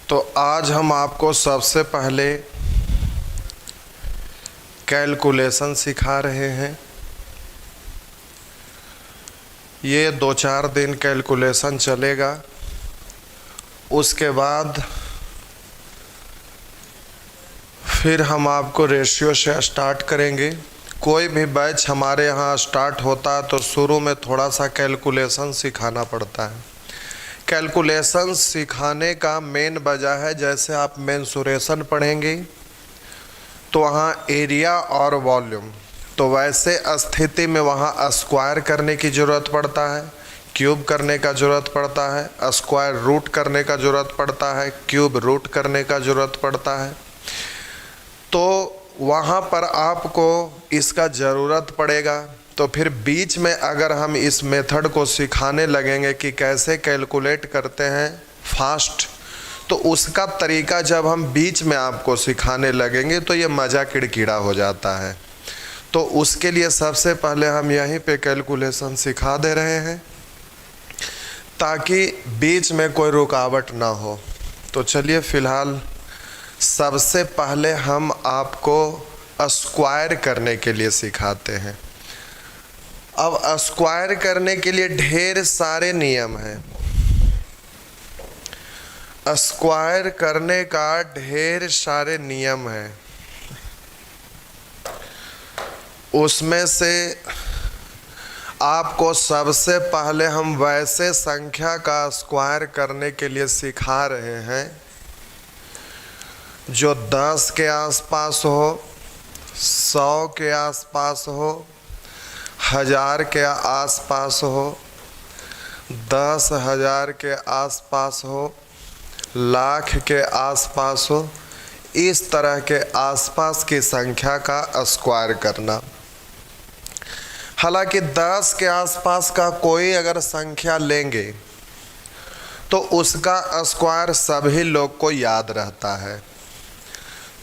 तो आज हम आपको सबसे पहले कैलकुलेशन सिखा रहे हैं। ये 2-4 दिन कैलकुलेशन चलेगा। उसके बाद फिर हम आपको रेशियो से स्टार्ट करेंगे। कोई भी बैच हमारे यहाँ स्टार्ट होता है तो शुरू में थोड़ा सा कैलकुलेशन सिखाना पड़ता है। कैलकुलेशन सिखाने का मेन वजह है, जैसे आप मेंसुरेशन पढ़ेंगे तो वहाँ एरिया और वॉल्यूम, तो वैसे स्थिति में वहाँ स्क्वायर करने की ज़रूरत पड़ता है, क्यूब करने का ज़रूरत पड़ता है, स्क्वायर रूट करने का ज़रूरत पड़ता है, क्यूब रूट करने का ज़रूरत पड़ता है। तो वहाँ पर आपको इसका ज़रूरत पड़ेगा। तो फिर बीच में अगर हम इस मेथड को सिखाने लगेंगे कि कैसे कैलकुलेट करते हैं फास्ट, तो उसका तरीका जब हम बीच में आपको सिखाने लगेंगे तो ये मज़ा किड़किड़ा हो जाता है। तो उसके लिए सबसे पहले हम यहीं पे कैलकुलेशन सिखा दे रहे हैं ताकि बीच में कोई रुकावट ना हो। तो चलिए फ़िलहाल सबसे पहले हम आपको स्क्वायर करने के लिए सिखाते हैं। अब स्क्वायर करने के लिए ढेर सारे नियम हैं। स्क्वायर करने का ढेर सारे नियम हैं। उसमें से आपको सबसे पहले हम वैसे संख्या का स्क्वायर करने के लिए सिखा रहे हैं जो 10 के आसपास हो, 100 के आसपास हो, 1000 के आसपास हो, 10,000 के आसपास हो, लाख के आसपास हो, इस तरह के आसपास की संख्या का स्क्वायर करना। हालांकि 10 के आसपास का कोई अगर संख्या लेंगे तो उसका स्क्वायर सभी लोग को याद रहता है,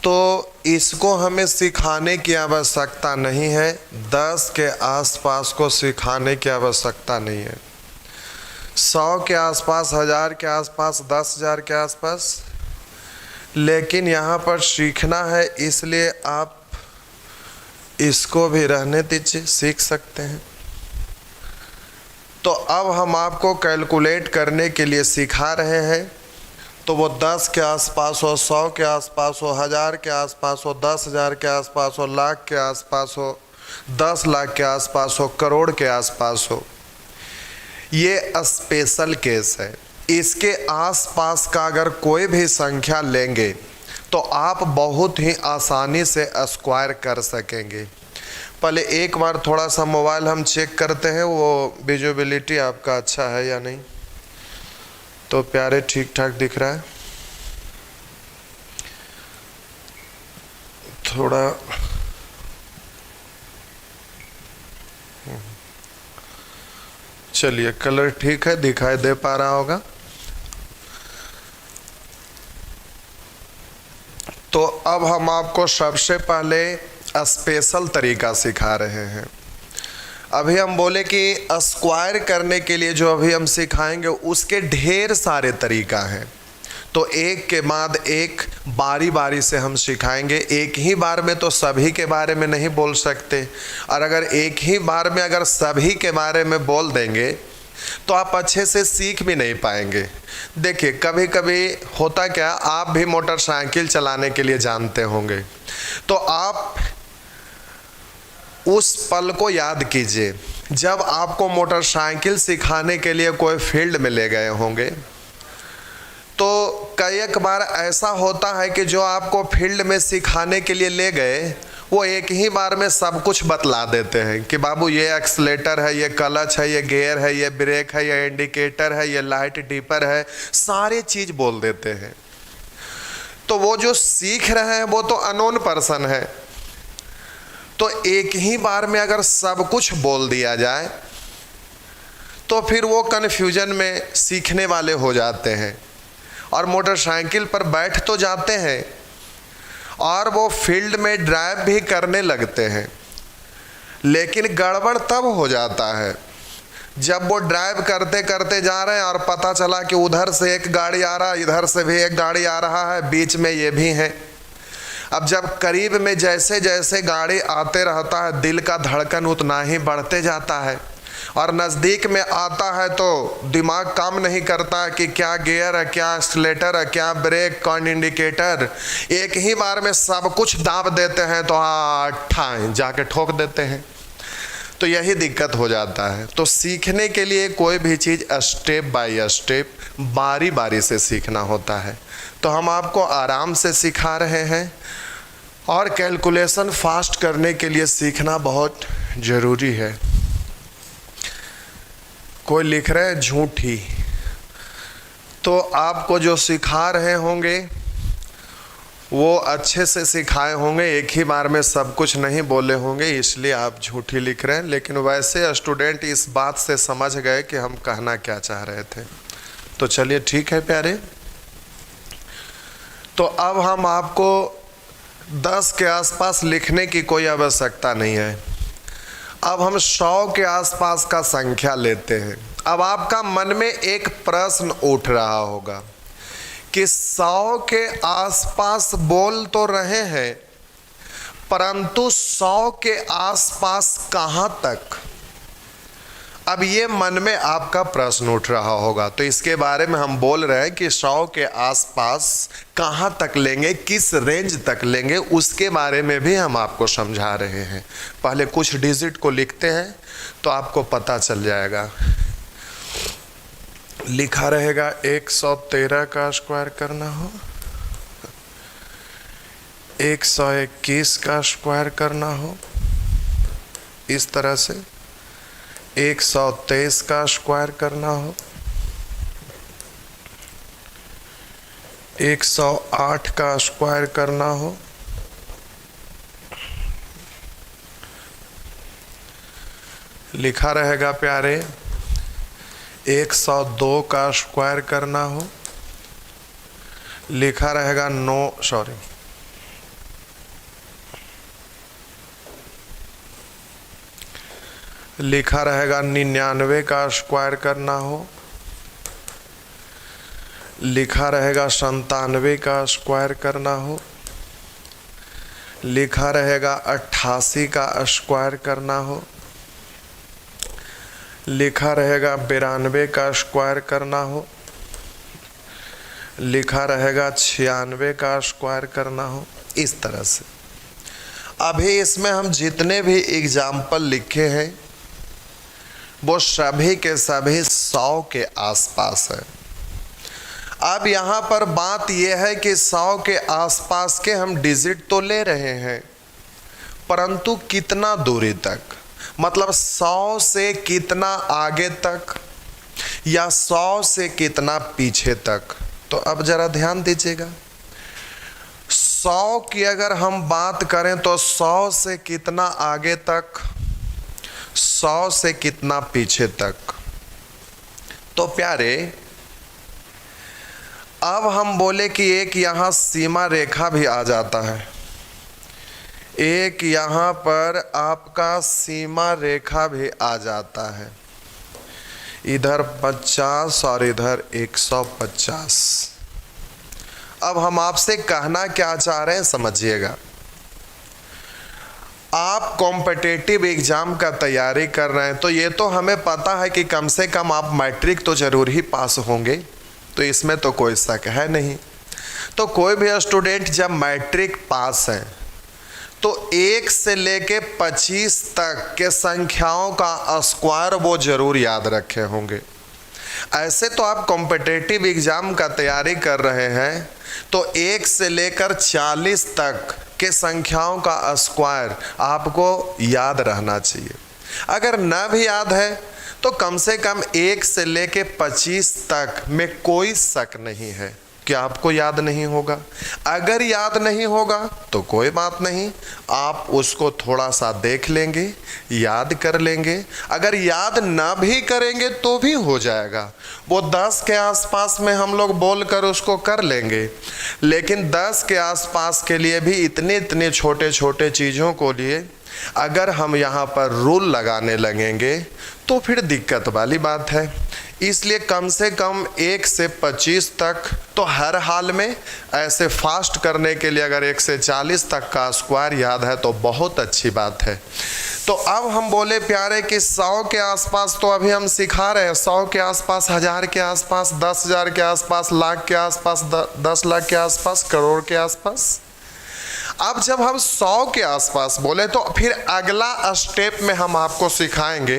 तो इसको हमें सिखाने की आवश्यकता नहीं है। 10 के आसपास को सिखाने की आवश्यकता नहीं है। 100 के आसपास, 1000 के आसपास, 10,000 के आसपास, लेकिन यहाँ पर सीखना है, इसलिए आप इसको भी रहने दीजिए, सीख सकते हैं। तो अब हम आपको कैलकुलेट करने के लिए सिखा रहे हैं, तो वो 10 के आसपास हो, 100 के आसपास हो, 1000 के आसपास हो, 10,000 के आसपास हो, लाख के आसपास हो, 10 लाख के आसपास हो, करोड़ के आसपास हो, ये स्पेशल केस है। इसके आसपास का अगर कोई भी संख्या लेंगे तो आप बहुत ही आसानी से स्क्वायर कर सकेंगे। पहले एक बार थोड़ा सा मोबाइल हम चेक करते हैं, वो विजिबिलिटी आपका अच्छा है या नहीं। तो प्यारे ठीक ठाक दिख रहा है, थोड़ा चलिए कलर ठीक है, दिखाई दे पा रहा होगा। तो अब हम आपको सबसे पहले स्पेशल तरीका सिखा रहे हैं। अभी हम बोले कि स्क्वायर करने के लिए जो अभी हम सिखाएंगे उसके ढेर सारे तरीका हैं, तो एक के बाद एक बारी बारी से हम सिखाएंगे। एक ही बार में तो सभी के बारे में नहीं बोल सकते, और अगर एक ही बार में अगर सभी के बारे में बोल देंगे तो आप अच्छे से सीख भी नहीं पाएंगे। देखिए कभी कभी होता क्या, आप भी मोटरसाइकिल चलाने के लिए जानते होंगे, तो आप उस पल को याद कीजिए जब आपको मोटरसाइकिल सिखाने के लिए कोई फील्ड में ले गए होंगे। तो कई एक बार ऐसा होता है कि जो आपको फील्ड में सिखाने के लिए ले गए वो एक ही बार में सब कुछ बतला देते हैं कि बाबू ये एक्सीलेटर है, ये क्लच है, ये गियर है, ये ब्रेक है, ये इंडिकेटर है, ये लाइट डिपर है, सारी चीज़ बोल देते हैं। तो वो जो सीख रहे हैं वो तो अननोन पर्सन है, तो एक ही बार में अगर सब कुछ बोल दिया जाए तो फिर वो कन्फ्यूजन में सीखने वाले हो जाते हैं और मोटरसाइकिल पर बैठ तो जाते हैं और वो फील्ड में ड्राइव भी करने लगते हैं, लेकिन गड़बड़ तब हो जाता है जब वो ड्राइव करते करते जा रहे हैं और पता चला कि उधर से एक गाड़ी आ रहा है, इधर से भी एक गाड़ी आ रहा है, बीच में ये भी है। अब जब करीब में जैसे जैसे गाड़ी आते रहता है, दिल का धड़कन उतना ही बढ़ते जाता है, और नज़दीक में आता है तो दिमाग काम नहीं करता कि क्या गियर है, क्या एक्सीलेटर है, क्या ब्रेक, कौन इंडिकेटर। एक ही बार में सब कुछ दाब देते हैं तो ठाएं जाके ठोक देते हैं। तो यही दिक्कत हो जाता है। तो सीखने के लिए कोई भी चीज़ स्टेप बाय स्टेप, बारी बारी से सीखना होता है। तो हम आपको आराम से सिखा रहे हैं, और कैलकुलेशन फास्ट करने के लिए सीखना बहुत ज़रूरी है। कोई लिख रहे हैं झूठी, तो आपको जो सिखा रहे होंगे वो अच्छे से सिखाए होंगे, एक ही बार में सब कुछ नहीं बोले होंगे, इसलिए आप झूठी लिख रहे हैं। लेकिन वैसे स्टूडेंट इस बात से समझ गए कि हम कहना क्या चाह रहे थे। तो चलिए ठीक है प्यारे। तो अब हम आपको 10 के आसपास लिखने की कोई आवश्यकता नहीं है। अब हम 100 के आसपास का संख्या लेते हैं। अब आपका मन में एक प्रश्न उठ रहा होगा कि 100 के आसपास बोल तो रहे हैं, परंतु 100 के आसपास कहाँ तक? अब ये मन में आपका प्रश्न उठ रहा होगा। तो इसके बारे में हम बोल रहे हैं कि 100 के आसपास कहाँ तक लेंगे, किस रेंज तक लेंगे, उसके बारे में भी हम आपको समझा रहे हैं। पहले कुछ डिजिट को लिखते हैं तो आपको पता चल जाएगा। लिखा रहेगा 113 का स्क्वायर करना हो, 121 का स्क्वायर करना हो, इस तरह से 123 का स्क्वायर करना हो, 108 का स्क्वायर करना हो, लिखा रहेगा प्यारे 102 का स्क्वायर करना हो, लिखा रहेगा लिखा रहेगा 99 का स्क्वायर करना हो, लिखा रहेगा 97 का स्क्वायर करना हो, लिखा रहेगा 88 का स्क्वायर करना हो, लिखा रहेगा 92 का स्क्वायर करना हो, लिखा रहेगा 96 का स्क्वायर करना हो। इस तरह से अभी इसमें हम जितने भी एग्जाम्पल लिखे हैं वो सभी के सभी 100 के आसपास है। अब यहाँ पर बात यह है कि 100 के आसपास के हम डिजिट तो ले रहे हैं, परंतु कितना दूरी तक, मतलब 100 से कितना आगे तक या 100 से कितना पीछे तक। तो अब जरा ध्यान दीजिएगा, 100 की अगर हम बात करें तो 100 से कितना आगे तक, 100 से कितना पीछे तक। तो प्यारे अब हम बोले कि एक यहाँ सीमा रेखा भी आ जाता है, एक यहाँ पर आपका सीमा रेखा भी आ जाता है, इधर 50 और इधर 150। अब हम आपसे कहना क्या चाह रहे हैं समझिएगा। आप कॉम्पिटिटिव एग्ज़ाम का तैयारी कर रहे हैं तो ये तो हमें पता है कि कम से कम आप मैट्रिक तो ज़रूर ही पास होंगे, तो इसमें तो कोई शक है नहीं। तो कोई भी स्टूडेंट जब मैट्रिक पास है तो 1 से लेके 25 तक के संख्याओं का स्क्वायर वो ज़रूर याद रखे होंगे। ऐसे तो आप कॉम्पिटिटिव एग्ज़ाम का तैयारी कर रहे हैं तो 1 से लेकर 40 तक के संख्याओं का स्क्वायर आपको याद रहना चाहिए। अगर ना भी याद है तो कम से कम 1 से लेके 25 तक में कोई शक नहीं है कि आपको याद नहीं होगा। अगर याद नहीं होगा तो कोई बात नहीं, आप उसको थोड़ा सा देख लेंगे, याद कर लेंगे। अगर याद ना भी करेंगे तो भी हो जाएगा, वो 10 के आसपास में हम लोग बोल कर उसको कर लेंगे। लेकिन 10 के आसपास के लिए भी इतने इतने छोटे छोटे चीज़ों को लिए अगर हम यहाँ पर रूल लगाने लगेंगे तो फिर दिक्कत वाली बात है। इसलिए कम से कम 1 से 25 तक तो हर हाल में, ऐसे फास्ट करने के लिए अगर 1 से 40 तक का स्क्वायर याद है तो बहुत अच्छी बात है। तो अब हम बोले प्यारे कि 100 के आसपास तो अभी हम सिखा रहे हैं, 100 के आसपास, 1000 के आसपास, 10,000 के आसपास, लाख के आसपास, 10 लाख के आसपास, करोड़ के आसपास। अब जब हम 100 के आसपास बोले तो फिर अगला स्टेप में हम आपको सिखाएंगे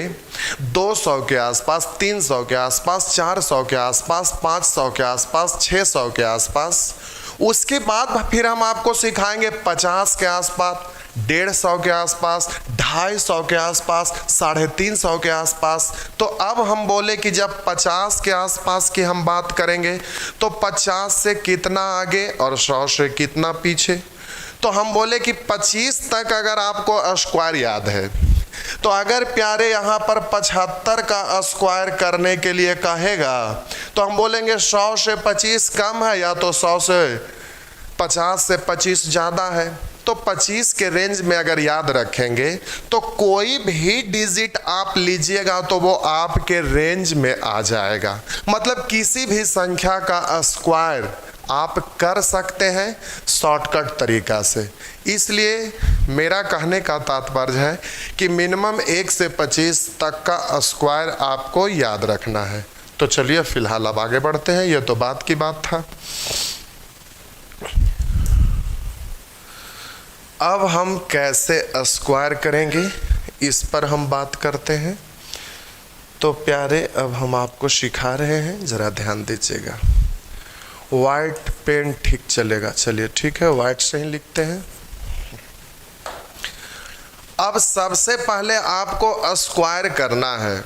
200 के आसपास, 300 के आसपास, 400 के आसपास, 500 के आसपास, 600 के आसपास। उसके बाद फिर हम आपको सिखाएंगे 50 के आसपास, 150 के आसपास, 250 के आसपास, 350 के आसपास। तो अब हम बोले कि जब 50 के आसपास की हम बात करेंगे तो 50 से कितना आगे और 100 से कितना पीछे। तो हम बोले कि 25 तक अगर आपको स्क्वायर याद है तो अगर प्यारे यहाँ पर 75 का स्क्वायर करने के लिए कहेगा तो हम बोलेंगे 100 से 25 कम है या तो 100 से 50 से 25 ज़्यादा है। तो 25 के रेंज में अगर याद रखेंगे तो कोई भी डिजिट आप लीजिएगा तो वो आपके रेंज में आ जाएगा। मतलब किसी भी संख्या का स्क्वायर आप कर सकते हैं शॉर्टकट तरीका से। इसलिए मेरा कहने का तात्पर्य है कि मिनिमम 1 से 25 तक का स्क्वायर आपको याद रखना है। तो चलिए फिलहाल अब आगे बढ़ते हैं, ये तो बात की बात था। अब हम कैसे स्क्वायर करेंगे इस पर हम बात करते हैं। तो प्यारे अब हम आपको सिखा रहे हैं, ज़रा ध्यान दीजिएगा। वाइट पेन ठीक चलेगा, चलिए ठीक है, वाइट से ही लिखते हैं। अब सबसे पहले आपको स्क्वायर करना है,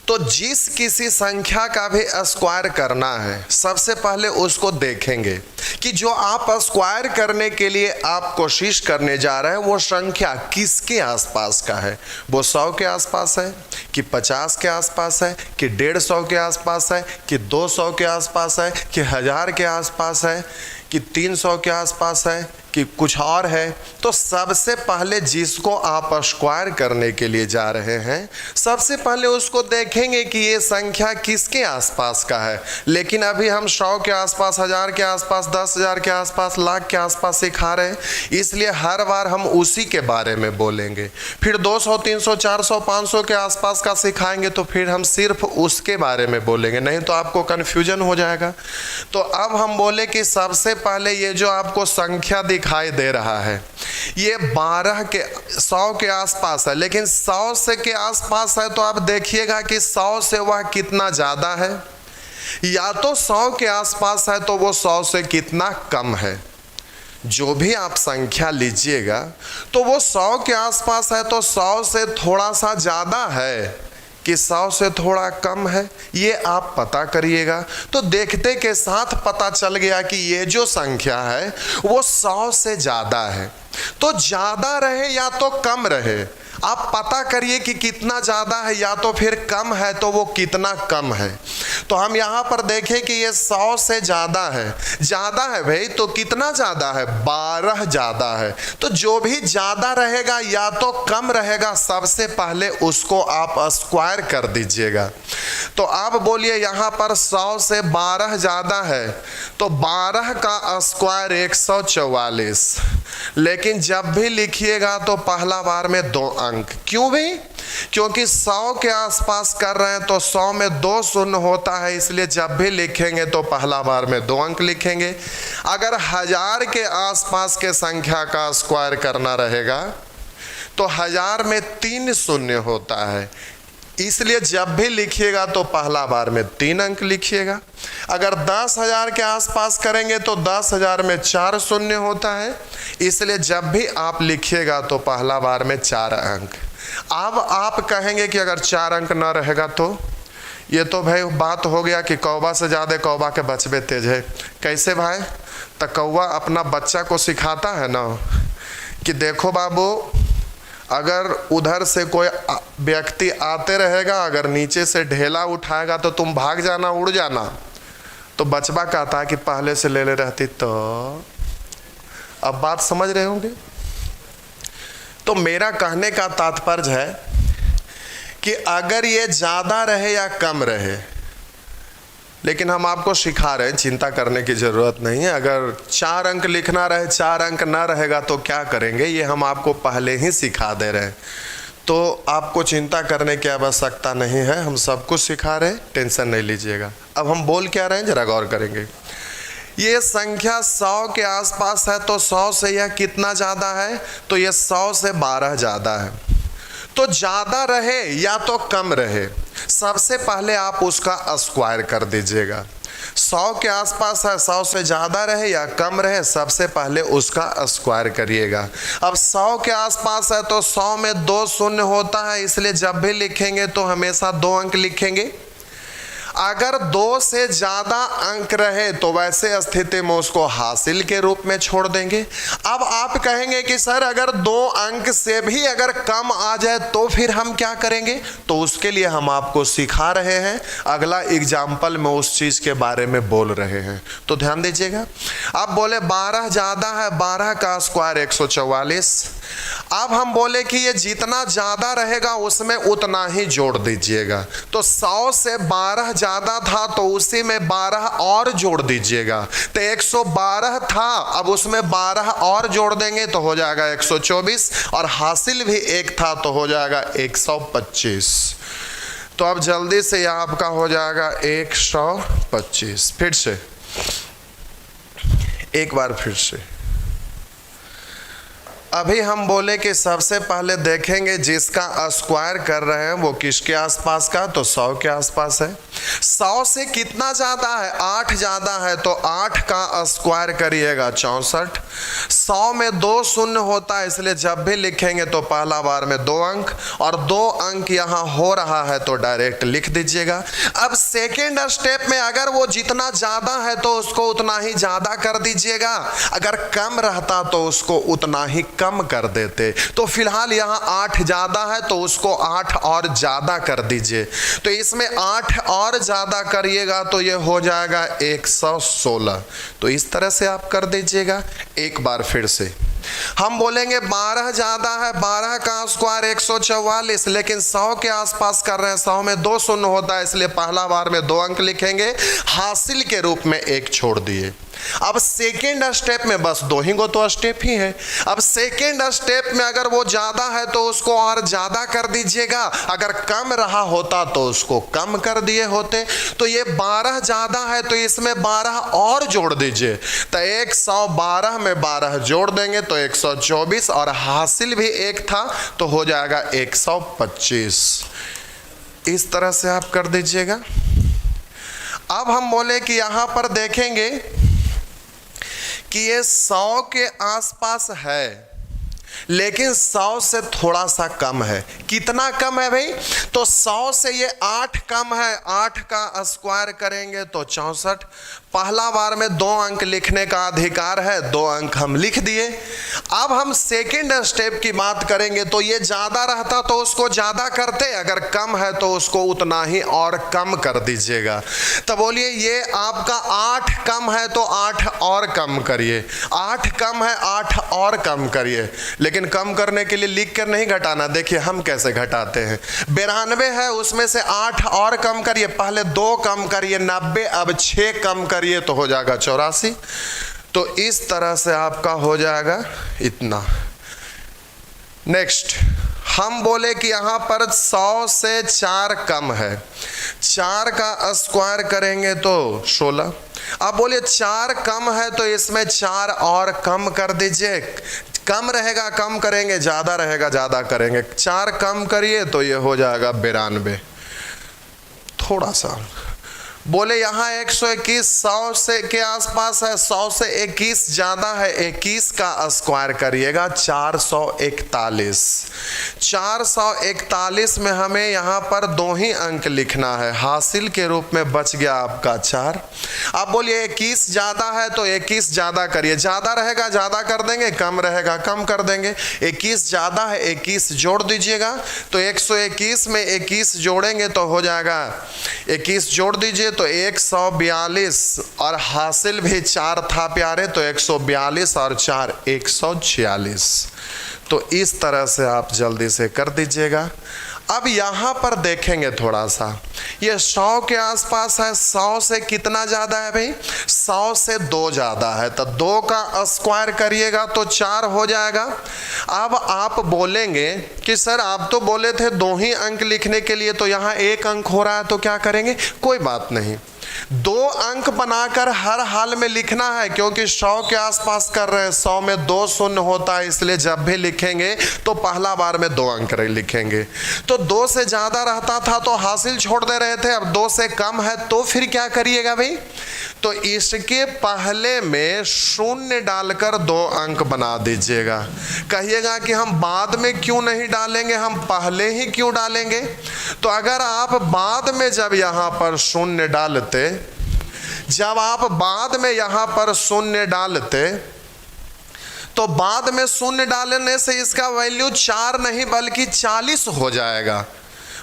तो जिस किसी संख्या का भी स्क्वायर करना है सबसे पहले उसको देखेंगे कि जो आप स्क्वायर करने के लिए आप कोशिश करने जा रहे हैं वो संख्या किसके आसपास का है। वो 100 के आसपास है कि 50 के आसपास है कि 150 के आसपास है कि 200 के आसपास है कि 1000 के आसपास है कि 300 के आसपास है कि कुछ और है। तो सबसे पहले जिसको आप स्क्वायर करने के लिए जा रहे हैं सबसे पहले उसको देखेंगे कि ये संख्या किसके आसपास का है। लेकिन अभी हम 100 के आसपास, 1000 के आसपास, 10,000 के आसपास, लाख के आसपास सिखा रहे हैं, इसलिए हर बार हम उसी के बारे में बोलेंगे। फिर 200, 300, 400, 500 के आसपास का सिखाएंगे तो फिर हम सिर्फ उसके बारे में बोलेंगे, नहीं तो आपको कन्फ्यूजन हो जाएगा। तो अब हम बोले कि सबसे पहले ये जो आपको संख्या दिखाई दे रहा है ये 12 के 100 के आसपास है, लेकिन 100 से के आसपास है तो आप देखिएगा कि 100 से वह कितना ज़्यादा है, या तो 100 के आसपास है तो वो 100 से कितना कम है। जो भी आप संख्या लीजिएगा तो वो 100 के आसपास है तो 100 से थोड़ा सा ज़्यादा है कि 100 से थोड़ा कम है, ये आप पता करिएगा। तो देखते के साथ पता चल गया कि ये जो संख्या है वो 100 से ज़्यादा है। तो ज़्यादा रहे या तो कम रहे, आप पता करिए कि कितना ज़्यादा है या तो फिर कम है तो वो कितना कम है। तो हम यहाँ पर देखें कि ये 100 से ज़्यादा है, ज़्यादा है भाई, तो कितना ज़्यादा है, 12 ज़्यादा है। तो जो भी ज़्यादा रहेगा या तो कम रहेगा सबसे पहले उसको आप स्क्वायर कर दीजिएगा। तो आप बोलिए यहाँ पर 100 से 12 ज़्यादा है तो 12 का स्क्वायर 144। लेकिन जब भी लिखिएगा तो पहला बार में 2 अंक। क्यों भाई? क्योंकि 100 के आसपास कर रहे हैं तो 100 में 2 शून्य होता है, इसलिए जब भी लिखेंगे तो पहला बार में 2 अंक लिखेंगे। अगर 1000 के आसपास के संख्या का स्क्वायर करना रहेगा तो 1000 में 3 शून्य होता है, इसलिए जब भी लिखिएगा तो पहला बार में 3 अंक लिखिएगा। अगर 10,000 के आसपास करेंगे तो 10,000 में 4 शून्य होता है, इसलिए जब भी आप लिखिएगा तो पहला बार में 4 अंक। अब आप कहेंगे कि अगर 4 अंक ना रहेगा तो ये तो भाई बात हो गया कि कौवा से ज़्यादा कौवा के बचबे तेज है। कैसे भाई? तो कौवा अपना बच्चा को सिखाता है ना कि देखो बाबू, अगर उधर से कोई व्यक्ति आते रहेगा, अगर नीचे से ढेला उठाएगा तो तुम भाग जाना, उड़ जाना। तो बचवा कहता है कि पहले से ले रहती तो। अब बात समझ रहे होंगे। तो मेरा कहने का तात्पर्य है कि अगर ये ज़्यादा रहे या कम रहे, लेकिन हम आपको सिखा रहे हैं, चिंता करने की ज़रूरत नहीं है। अगर 4 अंक लिखना रहे, 4 अंक ना रहेगा तो क्या करेंगे, ये हम आपको पहले ही सिखा दे रहे हैं, तो आपको चिंता करने की आवश्यकता नहीं है, हम सब कुछ सिखा रहे हैं, टेंशन नहीं लीजिएगा। अब हम बोल क्या रहे हैं जरा गौर करेंगे। ये संख्या 100 के आसपास है, तो 100 से यह कितना ज़्यादा है, तो ये 100 से 12 ज़्यादा है। तो ज़्यादा रहे या तो कम रहे, सबसे पहले आप उसका स्क्वायर कर दीजिएगा। 100 के आसपास है, 100 से ज़्यादा रहे या कम रहे, सबसे पहले उसका स्क्वायर करिएगा। अब 100 के आसपास है तो 100 में 2 शून्य होता है, इसलिए जब भी लिखेंगे तो हमेशा 2 अंक लिखेंगे। अगर 2 से ज़्यादा अंक रहे तो वैसे स्थिति में उसको हासिल के रूप में छोड़ देंगे। अब आप कहेंगे कि सर अगर 2 अंक से भी अगर कम आ जाए तो फिर हम क्या करेंगे, तो उसके लिए हम आपको सिखा रहे हैं, अगला एग्जाम्पल में उस चीज़ के बारे में बोल रहे हैं, तो ध्यान दीजिएगा। आप बोले 12 ज़्यादा है, 12 का स्क्वायर 144। अब हम बोले कि ये जितना ज़्यादा रहेगा उसमें उतना ही जोड़ दीजिएगा, तो 100 से 12 ज़्यादा था तो उसी में 12 और जोड़ दीजिएगा। तो 112 था, अब उसमें 12 और जोड़ देंगे तो हो जाएगा 124, और हासिल भी 1 था तो हो जाएगा 125। तो अब जल्दी से यह आपका हो जाएगा 125। फिर से एक बार फिर से अभी हम बोले कि सबसे पहले देखेंगे जिसका स्क्वायर कर रहे हैं वो किसके आसपास का, तो 100 के आसपास है। 100 से कितना ज़्यादा है, 8 ज़्यादा है, तो 8 का स्क्वायर करिएगा 64। 100 में 2 शून्य होता है, इसलिए जब भी लिखेंगे तो पहला बार में 2 अंक, और 2 अंक यहाँ हो रहा है तो डायरेक्ट लिख दीजिएगा। अब सेकेंड स्टेप में अगर वो जितना ज़्यादा है तो उसको उतना ही ज़्यादा कर दीजिएगा, अगर कम रहता तो उसको उतना ही कम कर देते। तो फिलहाल यहाँ 8 ज़्यादा है तो उसको 8 और ज़्यादा कर दीजिए, तो इसमें 8 और ज़्यादा करिएगा तो ये हो जाएगा 116। तो इस तरह से आप कर दीजिएगा। एक बार फिर से हम बोलेंगे 12 ज़्यादा है, 12 का स्क्वायर 144, लेकिन 100 के आसपास कर रहे हैं, 100 में 2 शून्य होता है, इसलिए पहला बार में 2 अंक लिखेंगे, हासिल के रूप में 1 छोड़ दिए। अब सेकेंड स्टेप में बस 2 ही तो स्टेप ही है। अब सेकेंड स्टेप में अगर वो ज़्यादा है तो उसको और ज़्यादा कर दीजिएगा, अगर कम रहा होता तो उसको कम कर दिए होते। तो ये 12 ज़्यादा है तो इसमें 12 और जोड़ दीजिए, तो 112 में 12 जोड़ देंगे तो 124, और हासिल भी 1 था तो हो जाएगा 125। इस तरह से आप कर दीजिएगा। अब हम बोले कि यहाँ पर देखेंगे कि ये 100 के आसपास है, लेकिन 100 से थोड़ा सा कम है। कितना कम है भाई, तो 100 से ये 8 कम है, 8 का स्क्वायर करेंगे तो 64। पहला बार में 2 अंक लिखने का अधिकार है, 2 अंक हम लिख दिए। अब हम सेकेंड स्टेप की बात करेंगे, तो ये ज़्यादा रहता तो उसको ज़्यादा करते, अगर कम है तो उसको उतना ही और कम कर दीजिएगा। तो बोलिए ये आपका 8 कम है तो 8 और कम करिए, 8 कम है 8 और कम करिए, लेकिन कम करने के लिए लिख कर नहीं घटाना। देखिए हम कैसे घटाते हैं, 92 है उसमें से 8 और कम करिए, पहले 2 कम करिए 90, अब 6 कम करिए तो हो जाएगा 84। तो इस तरह से आपका हो जाएगा इतना। नेक्स्ट हम बोले कि यहाँ पर 100 से 4 कम है, 4 का स्क्वायर करेंगे तो 16। अब बोलिए 4 कम है तो इसमें 4 और कम कर दीजिए, कम रहेगा कम करेंगे, ज़्यादा रहेगा ज़्यादा करेंगे। 4 कम करिए तो ये हो जाएगा 92। थोड़ा सा बोले यहाँ 121 100 से के आसपास है, 100 से 21 ज़्यादा है, 21 का स्क्वायर करिएगा 441। 441 में हमें यहाँ पर 2 ही अंक लिखना है, हासिल के रूप में बच गया आपका 4। अब बोलिए 21 ज़्यादा है तो 21 ज़्यादा करिए, ज़्यादा रहेगा ज़्यादा कर देंगे, कम रहेगा कम कर देंगे। 21 ज़्यादा है 21 जोड़ दीजिएगा, तो 121 में 21 जोड़ेंगे तो हो जाएगा, 21 जोड़ दीजिए तो 142, और हासिल भी 4 था प्यारे, तो 142 और 4 146। तो इस तरह से आप जल्दी से कर दीजिएगा। अब यहाँ पर देखेंगे थोड़ा सा, ये 100 के आसपास है। 100 से कितना ज़्यादा है भाई? 100 से 2 ज़्यादा है, तो 2 का स्क्वायर करिएगा तो 4 हो जाएगा। अब आप बोलेंगे कि सर आप तो बोले थे 2 ही अंक लिखने के लिए, तो यहाँ 1 अंक हो रहा है, तो क्या करेंगे? कोई बात नहीं, 2 अंक बनाकर हर हाल में लिखना है, क्योंकि 100 के आसपास कर रहे हैं। 100 में 2 शून्य होता है, इसलिए जब भी लिखेंगे तो पहला बार में 2 अंक लिखेंगे। तो 2 से ज़्यादा रहता था तो हासिल छोड़ दे रहे थे, अब 2 से कम है तो फिर क्या करिएगा भाई? तो इसके पहले में शून्य डालकर 2 अंक बना दीजिएगा। कहिएगा कि हम बाद में क्यों नहीं डालेंगे, हम पहले ही क्यों डालेंगे? तो अगर आप बाद में जब यहाँ पर शून्य डालते, जब आप बाद में यहाँ पर शून्य डालते, तो बाद में शून्य डालने से इसका वैल्यू 4 नहीं बल्कि 40 हो जाएगा।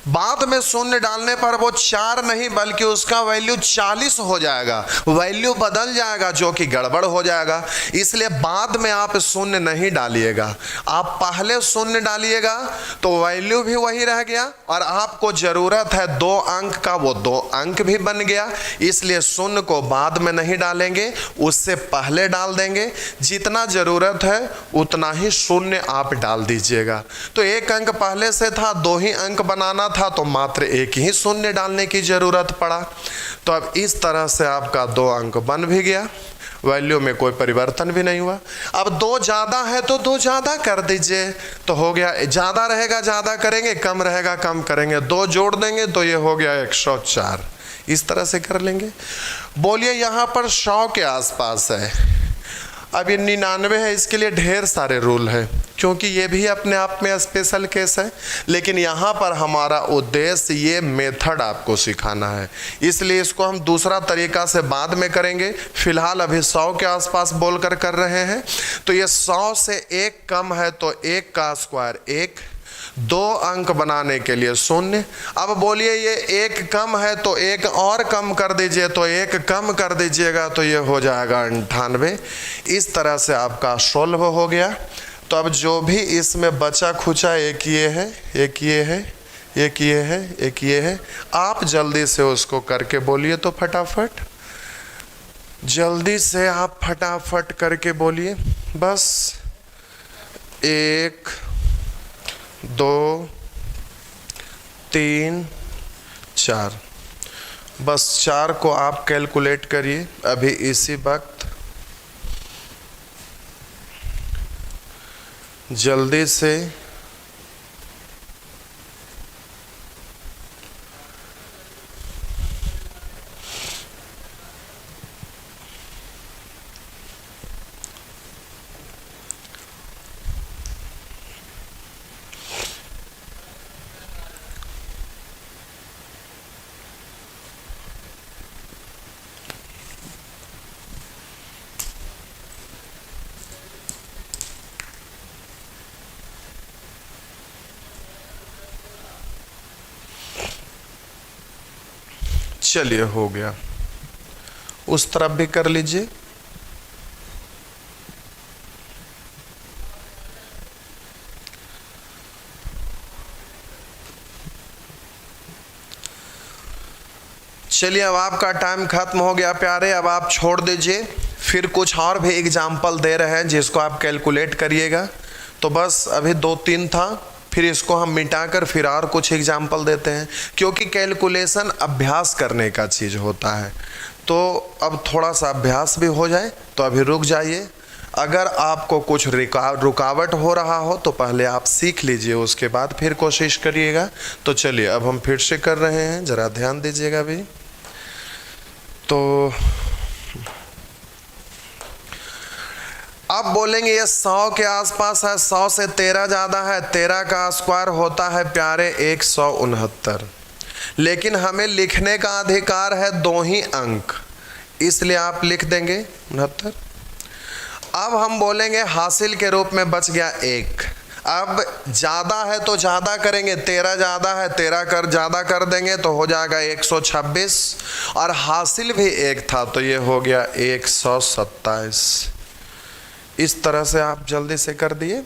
बाद में शून्य डालने पर वो 4 नहीं बल्कि उसका वैल्यू 40 हो जाएगा, वैल्यू बदल जाएगा, जो कि गड़बड़ हो जाएगा। इसलिए बाद में आप शून्य नहीं डालिएगा, आप पहले शून्य डालिएगा तो वैल्यू भी वही रह गया, और आपको ज़रूरत है 2 अंक का, वो 2 अंक भी बन गया। इसलिए शून्य को बाद में नहीं डालेंगे, उससे पहले डाल देंगे। जितना ज़रूरत है उतना ही शून्य आप डाल दीजिएगा। तो 1 अंक पहले से था, 2 ही अंक बनाना था, तो मात्र 1 ही शून्य डालने की जरूरत पड़ा। तो अब इस तरह से आपका 2 अंक बन भी गया, वैल्यू में कोई परिवर्तन भी नहीं हुआ। अब 2 ज़्यादा है तो 2 ज़्यादा कर दीजिए, तो हो गया। ज़्यादा रहेगा ज़्यादा करेंगे, कम रहेगा कम करेंगे, 2 जोड़ देंगे तो ये हो गया 104। इस तरह से कर लेंगे। बोलिए यहाँ पर 100 के आसपास है, अब ये 99 है, इसके लिए ढेर सारे रूल है, क्योंकि ये भी अपने आप में स्पेशल केस है। लेकिन यहाँ पर हमारा उद्देश्य ये मेथड आपको सिखाना है, इसलिए इसको हम दूसरा तरीका से बाद में करेंगे। फिलहाल अभी 100 के आसपास बोलकर कर रहे हैं। तो ये 100 से 1 कम है तो 1 का स्क्वायर 1, 2 अंक बनाने के लिए शून्य। अब बोलिए ये 1 कम है तो 1 और कम कर दीजिए, तो 1 कम कर दीजिएगा तो ये हो जाएगा 98। इस तरह से आपका सोल्व हो गया। तो अब जो भी इसमें बचा खुचा, एक ये है, एक ये है, एक ये है, एक ये है, आप जल्दी से उसको करके बोलिए तो फटाफट, जल्दी से आप फटाफट करके बोलिए। बस 1 2 3 4, बस 4 को आप कैलकुलेट करिए अभी इसी वक्त, जल्दी से। चलिए हो गया, उस तरफ भी कर लीजिए। चलिए अब आपका टाइम खत्म हो गया प्यारे, अब आप छोड़ दीजिए। फिर कुछ और भी एग्जाम्पल दे रहे हैं जिसको आप कैलकुलेट करिएगा। तो बस अभी 2-3 था, फिर इसको हम मिटाकर फिर और कुछ एग्जाम्पल देते हैं, क्योंकि कैलकुलेशन अभ्यास करने का चीज़ होता है। तो अब थोड़ा सा अभ्यास भी हो जाए, तो अभी रुक जाइए। अगर आपको कुछ रुकावट हो रहा हो तो पहले आप सीख लीजिए, उसके बाद फिर कोशिश करिएगा। तो चलिए अब हम फिर से कर रहे हैं, ज़रा ध्यान दीजिएगा भी। तो अब बोलेंगे ये 100 के आसपास है, 100 से 13 ज़्यादा है, 13 का स्क्वायर होता है प्यारे 169। लेकिन हमें लिखने का अधिकार है 2 ही अंक, इसलिए आप लिख देंगे 69। अब हम बोलेंगे हासिल के रूप में बच गया 1। अब ज़्यादा है तो ज़्यादा करेंगे, 13 ज़्यादा है, 13 कर ज़्यादा कर देंगे तो हो जाएगा 126, और हासिल भी 1 था तो ये हो गया 127। इस तरह से आप जल्दी से कर दिए।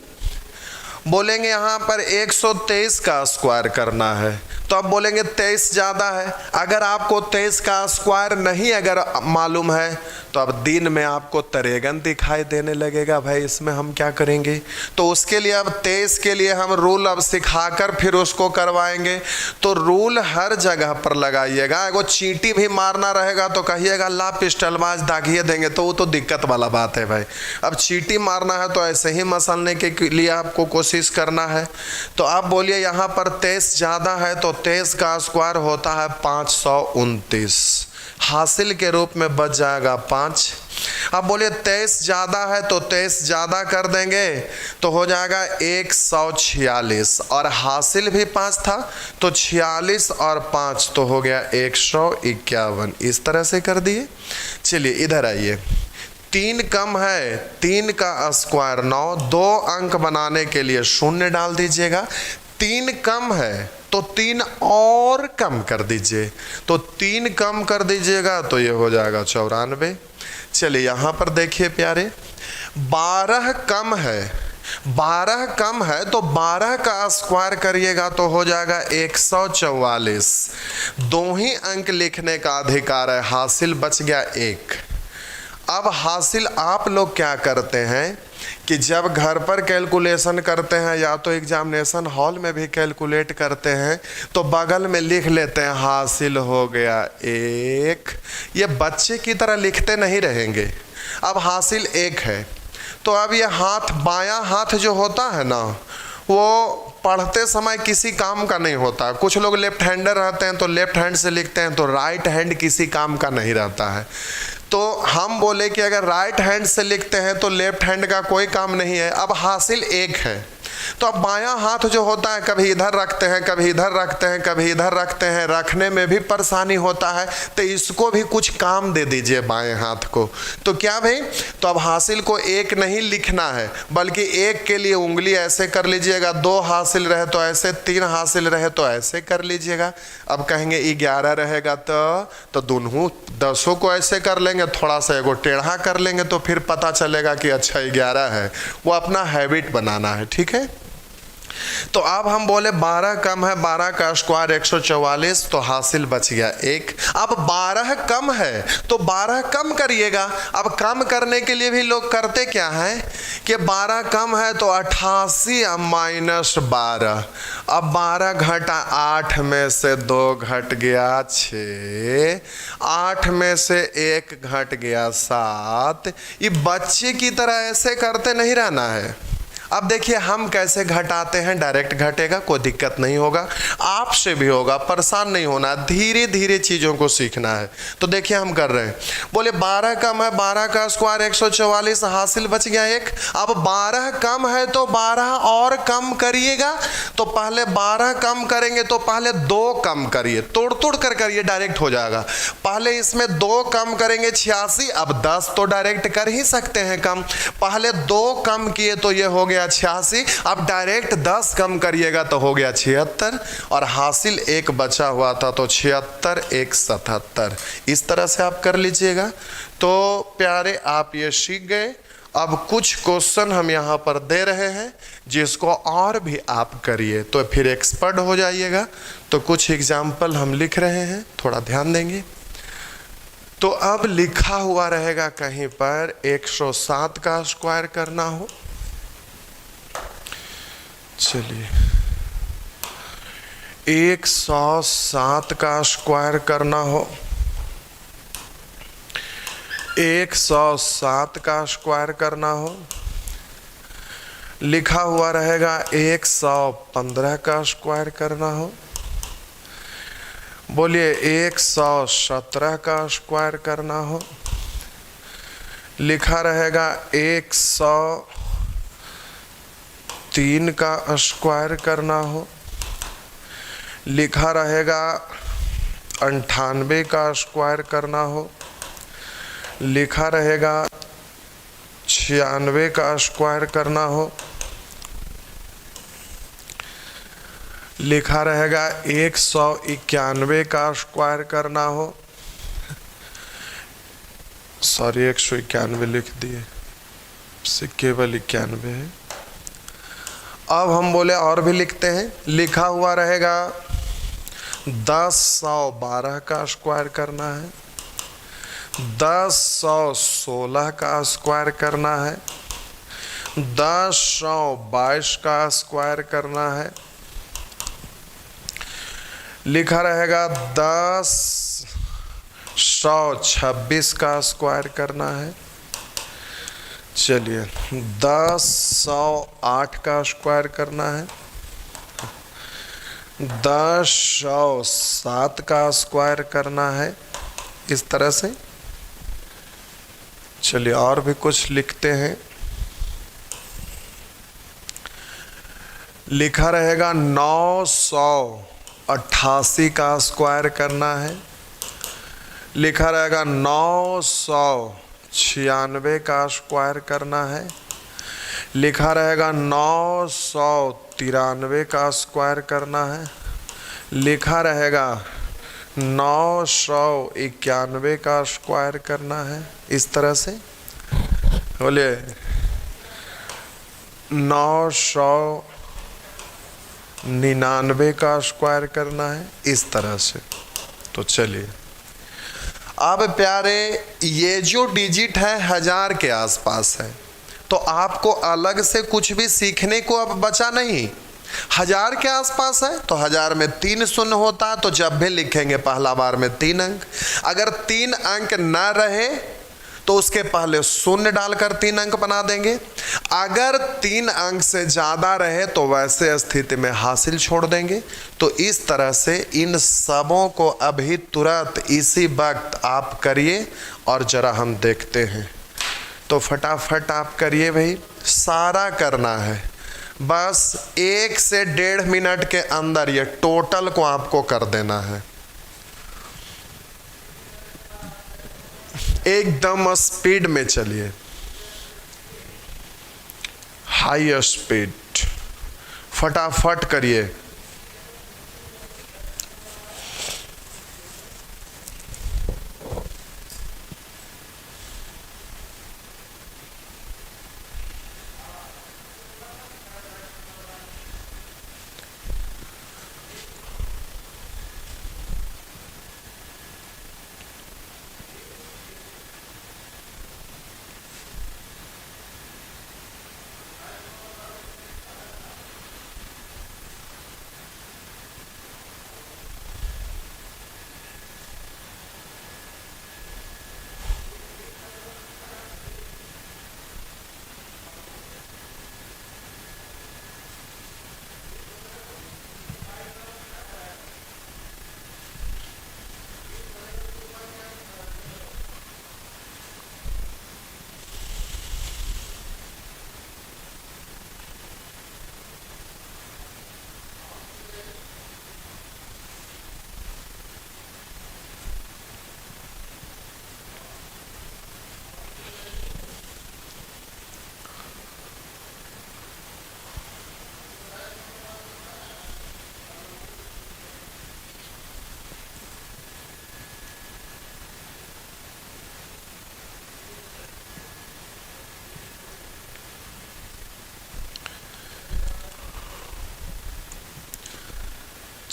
बोलेंगे यहाँ पर 123 का स्क्वायर करना है, तो अब बोलेंगे 23 ज़्यादा है। अगर आपको 23 का स्क्वायर नहीं अगर मालूम है तो अब दिन में आपको तरेगन दिखाई देने लगेगा, भाई इसमें हम क्या करेंगे। तो उसके लिए अब 23 के लिए हम रूल अब सिखाकर फिर उसको करवाएंगे। तो रूल हर जगह पर लगाइएगा। एगो चींटी भी मारना रहेगा तो कहिएगा ला पिस्टलबाज दागिए देंगे, तो वो तो दिक्कत वाला बात है भाई। अब चींटी मारना है तो ऐसे ही मसलने के लिए आपको कोशिश करना है। तो आप बोलिए यहाँ पर 23 ज़्यादा है, तो 23 का स्क्वायर होता है 529, हासिल के रूप में बच जाएगा 5। अब बोलिए 23 ज़्यादा है, तो 23 ज़्यादा कर देंगे तो हो जाएगा 146, और हासिल भी 5 था तो 46 और 5 तो हो गया 151। इस तरह से कर दिए। चलिए इधर आइए, 3 कम है, 3 का स्क्वायर 9, 2 अंक बनाने के लिए 0 डाल दीजिएगा। 3 कम है तो 3 और कम कर दीजिए, तो 3 कम कर दीजिएगा तो ये हो जाएगा 94। चलिए यहाँ पर देखिए प्यारे, 12 कम है, 12 कम है तो 12 का स्क्वायर करिएगा तो हो जाएगा 144। 2 ही अंक लिखने का अधिकार है, हासिल बच गया 1। अब हासिल आप लोग क्या करते हैं कि जब घर पर कैलकुलेशन करते हैं या तो एग्जामिनेशन हॉल में भी कैलकुलेट करते हैं तो बगल में लिख लेते हैं हासिल हो गया 1। ये बच्चे की तरह लिखते नहीं रहेंगे। अब हासिल 1 है तो अब ये हाथ, बायां हाथ जो होता है ना, वो पढ़ते समय किसी काम का नहीं होता। कुछ लोग लेफ्ट हैंडर रहते हैं तो लेफ्ट हैंड से लिखते हैं, तो राइट हैंड किसी काम का नहीं रहता है। तो हम बोले कि अगर राइट हैंड से लिखते हैं तो लेफ्ट हैंड का कोई काम नहीं है। अब हासिल 1 है तो अब बायां हाथ जो होता है कभी इधर रखते हैं, कभी इधर रखते हैं, कभी इधर रखते हैं, रखने में भी परेशानी होता है। तो इसको भी कुछ काम दे दीजिए बाएं हाथ को। तो क्या भाई, तो अब हासिल को 1 नहीं लिखना है, बल्कि 1 के लिए उंगली ऐसे कर लीजिएगा, 2 हासिल रहे तो ऐसे, 3 हासिल रहे तो ऐसे कर लीजिएगा। अब कहेंगे 11 रहेगा तो दोनों 10 को ऐसे कर लेंगे, थोड़ा सा एगो टेढ़ा कर लेंगे तो फिर पता चलेगा कि अच्छा 11 है। वो अपना हैबिट बनाना है, ठीक है। तो अब हम बोले 12 कम है, 12 का स्क्वायर 144, तो हासिल बच गया 1। अब 12 कम है तो 12 कम करिएगा। अब कम करने के लिए भी लोग करते क्या है कि 12 कम है तो 88 माइनस 12। अब 12 घटा 8 में से 2 घट गया 6, 8 में से 1 घट गया 7। ये बच्चे की तरह ऐसे करते नहीं रहना है। अब देखिए हम कैसे घटाते हैं, डायरेक्ट घटेगा, कोई दिक्कत नहीं होगा, आपसे भी होगा, परेशान नहीं होना, धीरे धीरे चीज़ों को सीखना है। तो देखिए हम कर रहे हैं, बोले 12 कम है, 12 का स्क्वायर 144, हासिल बच गया 1। अब 12 कम है तो 12 और कम करिएगा। तो पहले 12 कम करेंगे तो पहले 2 कम करिए, तोड़ तोड़ कर करिए, डायरेक्ट हो जाएगा। पहले इसमें 2 कम करेंगे 86, अब 10 तो डायरेक्ट कर ही सकते हैं कम। पहले 2 कम किए तो ये हो गया 86, अब डायरेक्ट 10 कम करिएगा तो हो गया 76, और हासिल 1 बचा हुआ था तो 76 1 77। इस तरह से आप कर लीजिएगा। तो प्यारे आप ये सीख गए। अब कुछ क्वेश्चन हम यहाँ पर दे रहे हैं जिसको और भी आप करिए तो फिर एक्सपर्ट हो जाइएगा। तो कुछ एग्जाम्पल हम लिख रहे हैं, थोड़ा ध्यान देंगे। तो अब लिखा हुआ रहेगा कहीं पर 107 का स्क्वायर करना हो। चलिए 107 का स्क्वायर करना हो, 107 का स्क्वायर करना हो, लिखा हुआ रहेगा 115 का स्क्वायर करना हो। बोलिए 117 का स्क्वायर करना हो, लिखा रहेगा 103 का स्क्वायर करना हो, लिखा रहेगा 98 का स्क्वायर करना हो, लिखा रहेगा 96 का स्क्वायर करना हो, लिखा रहेगा 191 का स्क्वायर करना हो। सॉरी 191 लिख दिए, से केवल 91 है। अब हम बोले और भी लिखते हैं, लिखा हुआ रहेगा 10/112 का स्क्वायर करना है, 10/116 का स्क्वायर करना है, 10/122 का स्क्वायर करना है, लिखा रहेगा 10/126 का स्क्वायर करना है। चलिए 10/108 का स्क्वायर करना है, 10/107 का स्क्वायर करना है, इस तरह से। चलिए और भी कुछ लिखते हैं, लिखा रहेगा 988 का स्क्वायर करना है, लिखा रहेगा 996 का स्क्वायर करना है, लिखा रहेगा 993 का स्क्वायर करना है, लिखा रहेगा 991 का स्क्वायर करना है, इस तरह से। बोलिए 999 का स्क्वायर करना है, इस तरह से। तो चलिए अब प्यारे, ये जो डिजिट है 1000 के आसपास है, तो आपको अलग से कुछ भी सीखने को अब बचा नहीं। 1000 के आसपास है तो 1000 में 3 शून्य होता है, तो जब भी लिखेंगे पहला बार में 3 अंक। अगर 3 अंक न रहे तो उसके पहले शून्य डालकर 3 अंक बना देंगे। अगर 3 अंक से ज़्यादा रहे तो वैसे स्थिति में हासिल छोड़ देंगे। तो इस तरह से इन सबों को अभी तुरंत इसी वक्त आप करिए और ज़रा हम देखते हैं। तो फटाफट आप करिए भाई, सारा करना है। बस 1 से 1.5 मिनट के अंदर ये टोटल को आपको कर देना है। एकदम स्पीड में चलिए, हाई स्पीड, फटाफट करिए।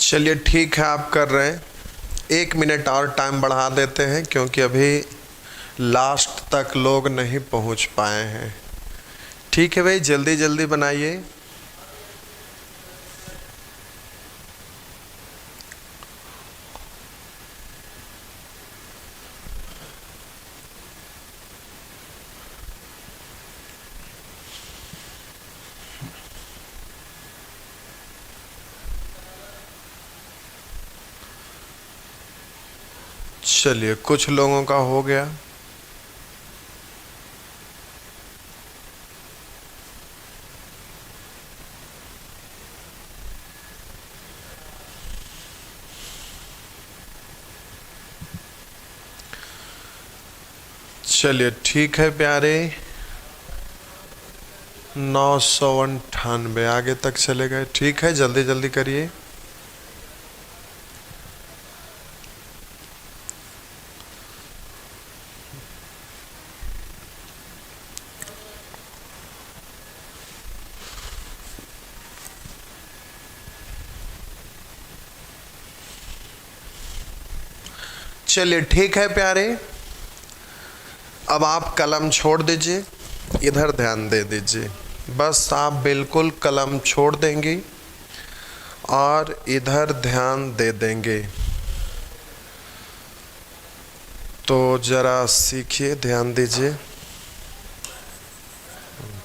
चलिए ठीक है, आप कर रहे हैं। 1 मिनट और टाइम बढ़ा देते हैं, क्योंकि अभी लास्ट तक लोग नहीं पहुंच पाए हैं। ठीक है भाई, जल्दी जल्दी बनाइए। चलिए कुछ लोगों का हो गया। चलिए ठीक है प्यारे, 998 आगे तक चले गए। ठीक है, जल्दी जल्दी करिए। चलिए ठीक है प्यारे, अब आप कलम छोड़ दीजिए, इधर ध्यान दे दीजिए। बस आप बिल्कुल कलम छोड़ देंगे और इधर ध्यान दे देंगे। तो जरा सीखिए, ध्यान दीजिए।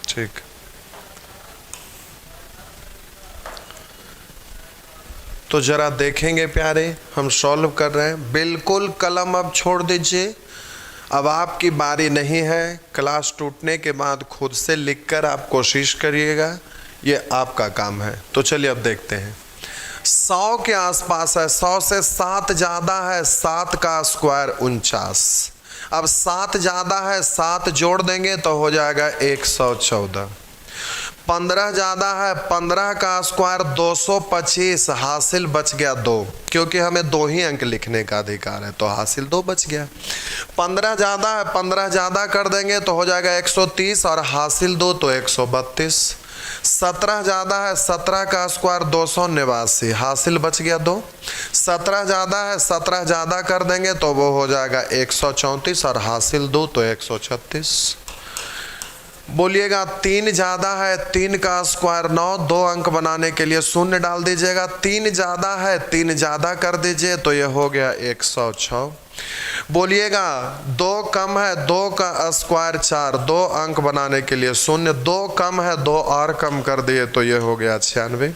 ठीक, तो जरा देखेंगे प्यारे, हम सॉल्व कर रहे हैं। बिल्कुल कलम अब छोड़ दीजिए, अब आपकी बारी नहीं है। क्लास टूटने के बाद खुद से लिखकर आप कोशिश करिएगा, ये आपका काम है। तो चलिए अब देखते हैं। 100 के आसपास है, 100 से 7 ज़्यादा है, 7 का स्क्वायर 49। अब 7 ज़्यादा है, 7 जोड़ देंगे तो हो जाएगा 114। 15 ज़्यादा है, 15 का स्क्वायर 225, हासिल बच गया 2, क्योंकि हमें 2 ही अंक लिखने का अधिकार है, तो हासिल 2 बच गया। 15 ज़्यादा है, 15 ज़्यादा कर देंगे तो हो जाएगा 130 और हासिल 2 तो 132। 17 ज़्यादा है, 17 का स्क्वायर 289, हासिल बच गया 2। 17 ज़्यादा है, 17 ज़्यादा कर देंगे तो वो हो जाएगा 134 और हासिल 2 तो 136। बोलिएगा 3 ज़्यादा है, 3 का स्क्वायर 9, 2 अंक बनाने के लिए शून्य डाल दीजिएगा। 3 ज़्यादा है, 3 ज़्यादा कर दीजिए तो ये हो गया 106। बोलिएगा 2 कम है, 2 का स्क्वायर 4, 2 अंक बनाने के लिए शून्य, 2 कम है, 2 और कम कर दिए तो ये हो गया 96।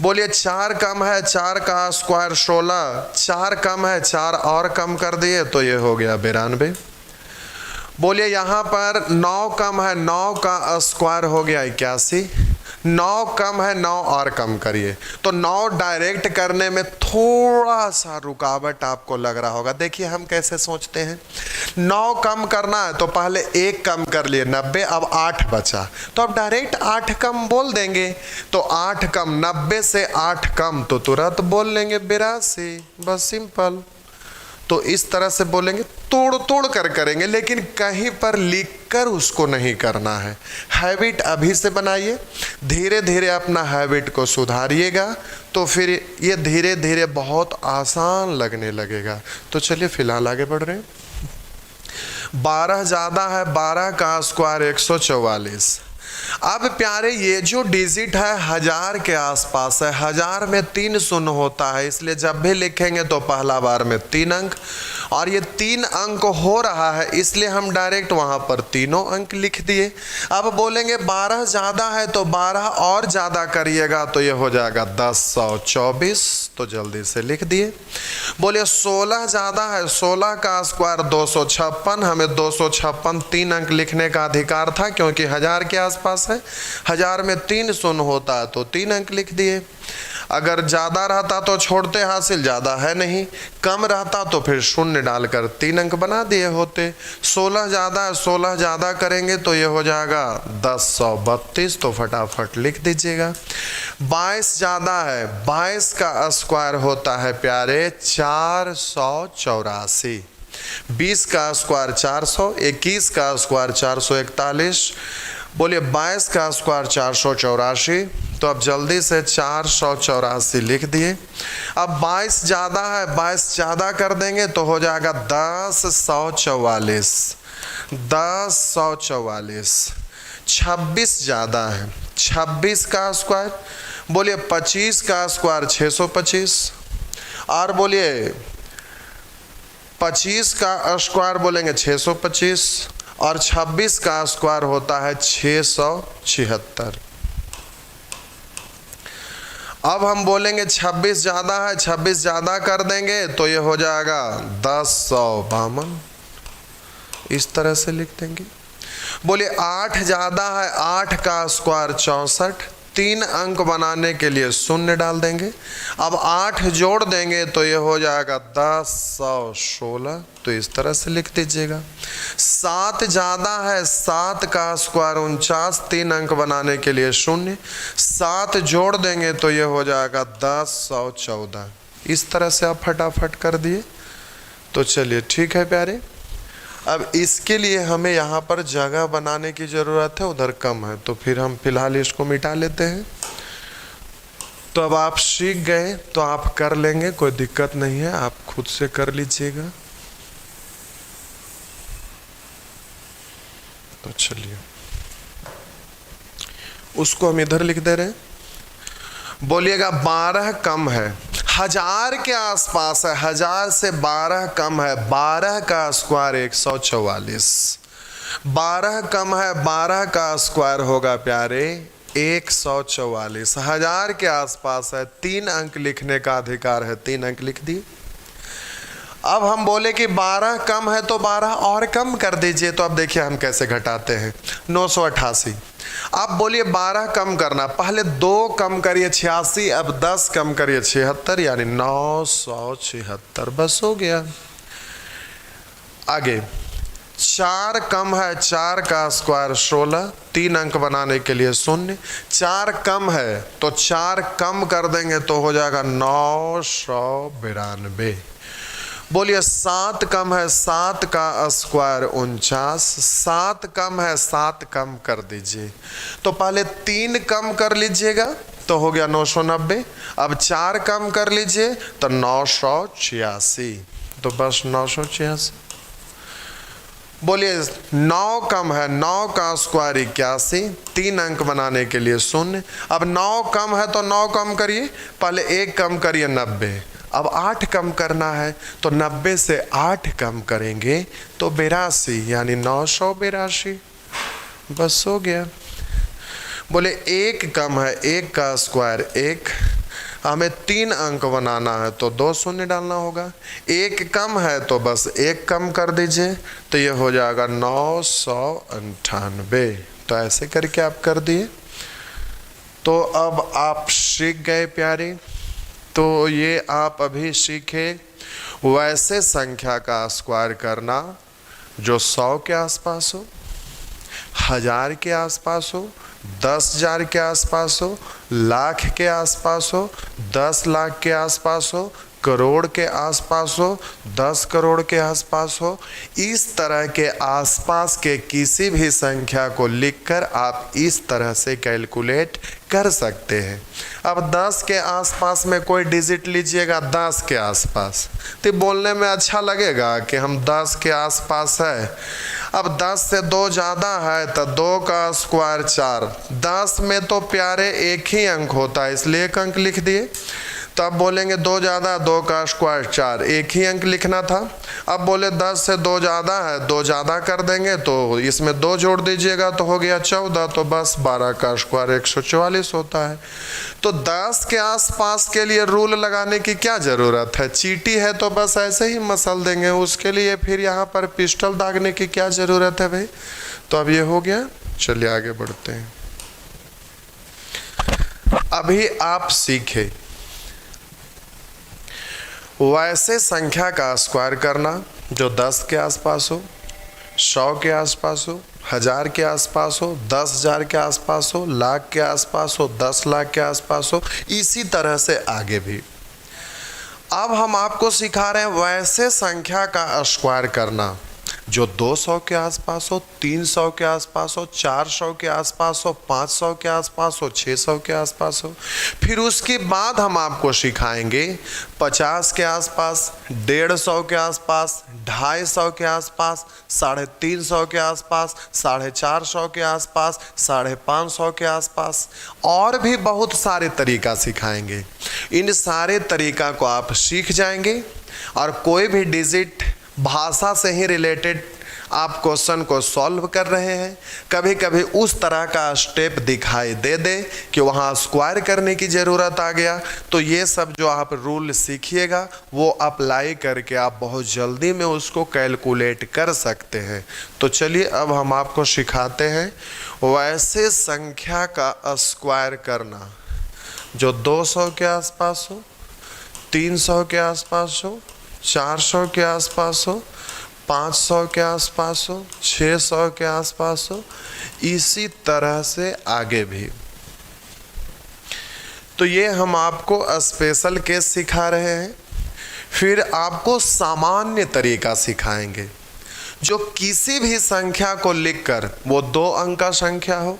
बोलिए 4 कम है, 4 का स्क्वायर 16, 4 कम है, 4 और कम कर दिए तो ये हो गया 92। बोलिए यहाँ पर 9 कम है, 9 का स्क्वायर हो गया 81। 9 कम है, 9 और कम करिए तो 9 डायरेक्ट करने में थोड़ा सा रुकावट आपको लग रहा होगा। देखिए हम कैसे सोचते हैं, 9 कम करना है तो पहले 1 कम कर लिए 90, अब 8 बचा तो अब डायरेक्ट 8 कम बोल देंगे। तो 8 कम 90 से 8 कम तो तुरंत बोल लेंगे 82, बस सिंपल। तो इस तरह से बोलेंगे, तोड़ तोड़ कर करेंगे, लेकिन कहीं पर लिख कर उसको नहीं करना है। हैबिट अभी से बनाइए, धीरे धीरे अपना हैबिट को सुधारिएगा तो फिर ये धीरे धीरे बहुत आसान लगने लगेगा। तो चलिए फिलहाल आगे बढ़ रहे हैं। 12 ज़्यादा है, 12 का स्क्वायर 144। अब प्यारे ये जो डिजिट है 1000 के आसपास है, 1000 में 3 शून्य होता है, इसलिए जब भी लिखेंगे तो पहला बार में 3 अंक, और ये 3 अंक हो रहा है इसलिए हम डायरेक्ट वहाँ पर तीनों अंक लिख दिए। अब बोलेंगे 12 ज़्यादा है तो 12 और ज़्यादा करिएगा तो ये हो जाएगा 1024, तो जल्दी से लिख दिए। बोलिए 16 ज़्यादा है, 16 का स्क्वायर 256, हमें 256 3 अंक लिखने का अधिकार था क्योंकि 1000 के आसपास है, 1000 में 3 शून्य होता है तो 3 अंक लिख दिए। अगर ज़्यादा रहता तो छोड़ते, हासिल ज़्यादा है नहीं, कम रहता तो फिर शून्य डालकर 3 अंक बना दिए होते। 16 ज़्यादा है, 16 ज़्यादा करेंगे तो ये हो जाएगा 1032, तो फटाफट लिख दीजिएगा। 22 ज़्यादा है, 22 का स्क्वायर होता है प्यारे 484। 20 का स्क्वायर 400, 21 का स्क्वायर 441। बोलिए 22 का स्क्वायर 484, तो अब जल्दी से 484 लिख दिए। अब 22 ज़्यादा है, 22 ज़्यादा कर देंगे तो हो जाएगा 1044। 1044। 26 ज़्यादा है, 26 का स्क्वायर, बोलिए 25 का स्क्वायर 625, और बोलिए 25 का स्क्वायर बोलेंगे 625, और 26 का स्क्वायर होता है 676। अब हम बोलेंगे 26 ज़्यादा है, 26 ज़्यादा कर देंगे तो ये हो जाएगा 1052, इस तरह से लिख देंगे। बोलिए 8 ज़्यादा है, 8 का स्क्वायर 64, 3 अंक बनाने के लिए शून्य डाल देंगे। अब 8 जोड़ देंगे तो ये हो जाएगा 1016, तो इस तरह से लिख दीजिएगा। 7 ज़्यादा है, 7 का स्क्वायर 49, 3 अंक बनाने के लिए शून्य, 7 जोड़ देंगे तो ये हो जाएगा 1014। इस तरह से आप फटाफट कर दिए। तो चलिए ठीक है प्यारे, अब इसके लिए हमें यहाँ पर जगह बनाने की ज़रूरत है, उधर कम है, तो फिर हम फिलहाल इसको मिटा लेते हैं। तो अब आप सीख गए तो आप कर लेंगे, कोई दिक्कत नहीं है, आप खुद से कर लीजिएगा। तो चलिए उसको हम इधर लिख दे रहे हैं। बोलिएगा 12 कम है, 1000 के आसपास है, 1000 से 12 कम है, 12 का स्क्वायर 144। 12 कम है, 12 का स्क्वायर होगा प्यारे 144। 1000 के आसपास है, 3 अंक लिखने का अधिकार है, 3 अंक लिख दिए। अब हम बोले कि 12 कम है तो 12 और कम कर दीजिए। तो अब देखिए हम कैसे घटाते हैं। 988। आप बोलिए 12 कम करना, पहले 2 कम करिए 86, अब 10 कम करिए 76, यानी 976। बस हो गया। आगे 4 कम है, 4 का स्क्वायर 16, 3 अंक बनाने के लिए 0। 4 कम है तो 4 कम कर देंगे तो हो जाएगा 992। बोलिए 7 कम है, 7 का स्क्वायर 49। 7 कम है, 7 कम कर दीजिए। तो पहले 3 कम कर लीजिएगा तो हो गया 990। अब 4 कम कर लीजिए तो 986। तो बस 986। बोलिए 9 कम है, 9 का स्क्वायर 81, 3 अंक बनाने के लिए 0। अब 9 कम है तो 9 कम करिए, पहले 1 कम करिए 90। अब 8 कम करना है तो 90 से 8 कम करेंगे तो 82, यानी 982। बस हो गया। बोले 1 कम है, 1 का स्क्वायर 1, हमें 3 अंक बनाना है तो 2 शून्य डालना होगा। 1 कम है तो बस 1 कम कर दीजिए तो ये हो जाएगा 998। तो ऐसे करके आप कर दिए। तो अब आप सीख गए प्यारे। तो ये आप अभी सीखे वैसे संख्या का स्क्वायर करना जो 100 के आसपास हो, 1000 के आसपास हो, 10,000 के आसपास हो, लाख के आसपास हो, 10 लाख के आसपास हो, करोड़ के आसपास हो, 10 करोड़ के आसपास हो। इस तरह के आसपास के किसी भी संख्या को लिखकर आप इस तरह से कैलकुलेट कर सकते हैं। अब 10 के आसपास में कोई डिजिट लीजिएगा, 10 के आसपास, तो बोलने में अच्छा लगेगा कि हम 10 के आसपास है। अब 10 से 2 ज़्यादा है तो 2 का स्क्वायर 4। 10 में तो प्यारे 1 ही अंक होता है, इसलिए 1 अंक लिख दिए। तो अब बोलेंगे 2 ज़्यादा, 2 का स्क्वायर 4, 1 ही अंक लिखना था। अब बोले 10 से 2 ज़्यादा है, 2 ज़्यादा कर देंगे तो इसमें 2 जोड़ दीजिएगा तो हो गया 14। तो बस 12 का स्क्वायर 144 होता है। तो 10 के आसपास के लिए रूल लगाने की क्या ज़रूरत है? चीटी है तो बस ऐसे ही मसल देंगे, उसके लिए फिर यहाँ पर पिस्टल दागने की क्या ज़रूरत है भाई। तो अब ये हो गया। चलिए आगे बढ़ते हैं। अभी आप सीखे वैसे संख्या का स्क्वायर करना जो 10 के आसपास हो, 100 के आसपास हो, 1000 के आसपास हो, 10,000 के आसपास हो, लाख के आसपास हो, 10 लाख के आसपास हो, इसी तरह से आगे भी। अब हम आपको सिखा रहे हैं वैसे संख्या का स्क्वायर करना जो 200 के आसपास हो, 300 के आसपास हो, 400 के आसपास हो, 500 के आसपास हो, 600 के आसपास हो। फिर उसके बाद हम आपको सिखाएंगे 50 के आसपास, 150 के आसपास, 250 के आसपास, 350 के आसपास, 450 के आसपास, 550 के आसपास, और भी बहुत सारे तरीका सिखाएंगे। इन सारे तरीका को आप सीख जाएंगे और कोई भी डिजिट भाषा से ही रिलेटेड आप क्वेश्चन को सॉल्व कर रहे हैं, कभी कभी उस तरह का स्टेप दिखाई दे दे कि वहाँ स्क्वायर करने की ज़रूरत आ गया, तो ये सब जो आप रूल सीखिएगा वो अप्लाई करके आप बहुत जल्दी में उसको कैलकुलेट कर सकते हैं। तो चलिए अब हम आपको सिखाते हैं वैसे संख्या का स्क्वायर करना जो 200 के आसपास हो, 300 के आसपास हो, 400 के आसपास हो, 500 के आसपास हो, 600 के आसपास हो, इसी तरह से आगे भी। तो ये हम आपको स्पेशल केस सिखा रहे हैं। फिर आपको सामान्य तरीका सिखाएंगे जो किसी भी संख्या को लिखकर, वो 2 अंक का संख्या हो,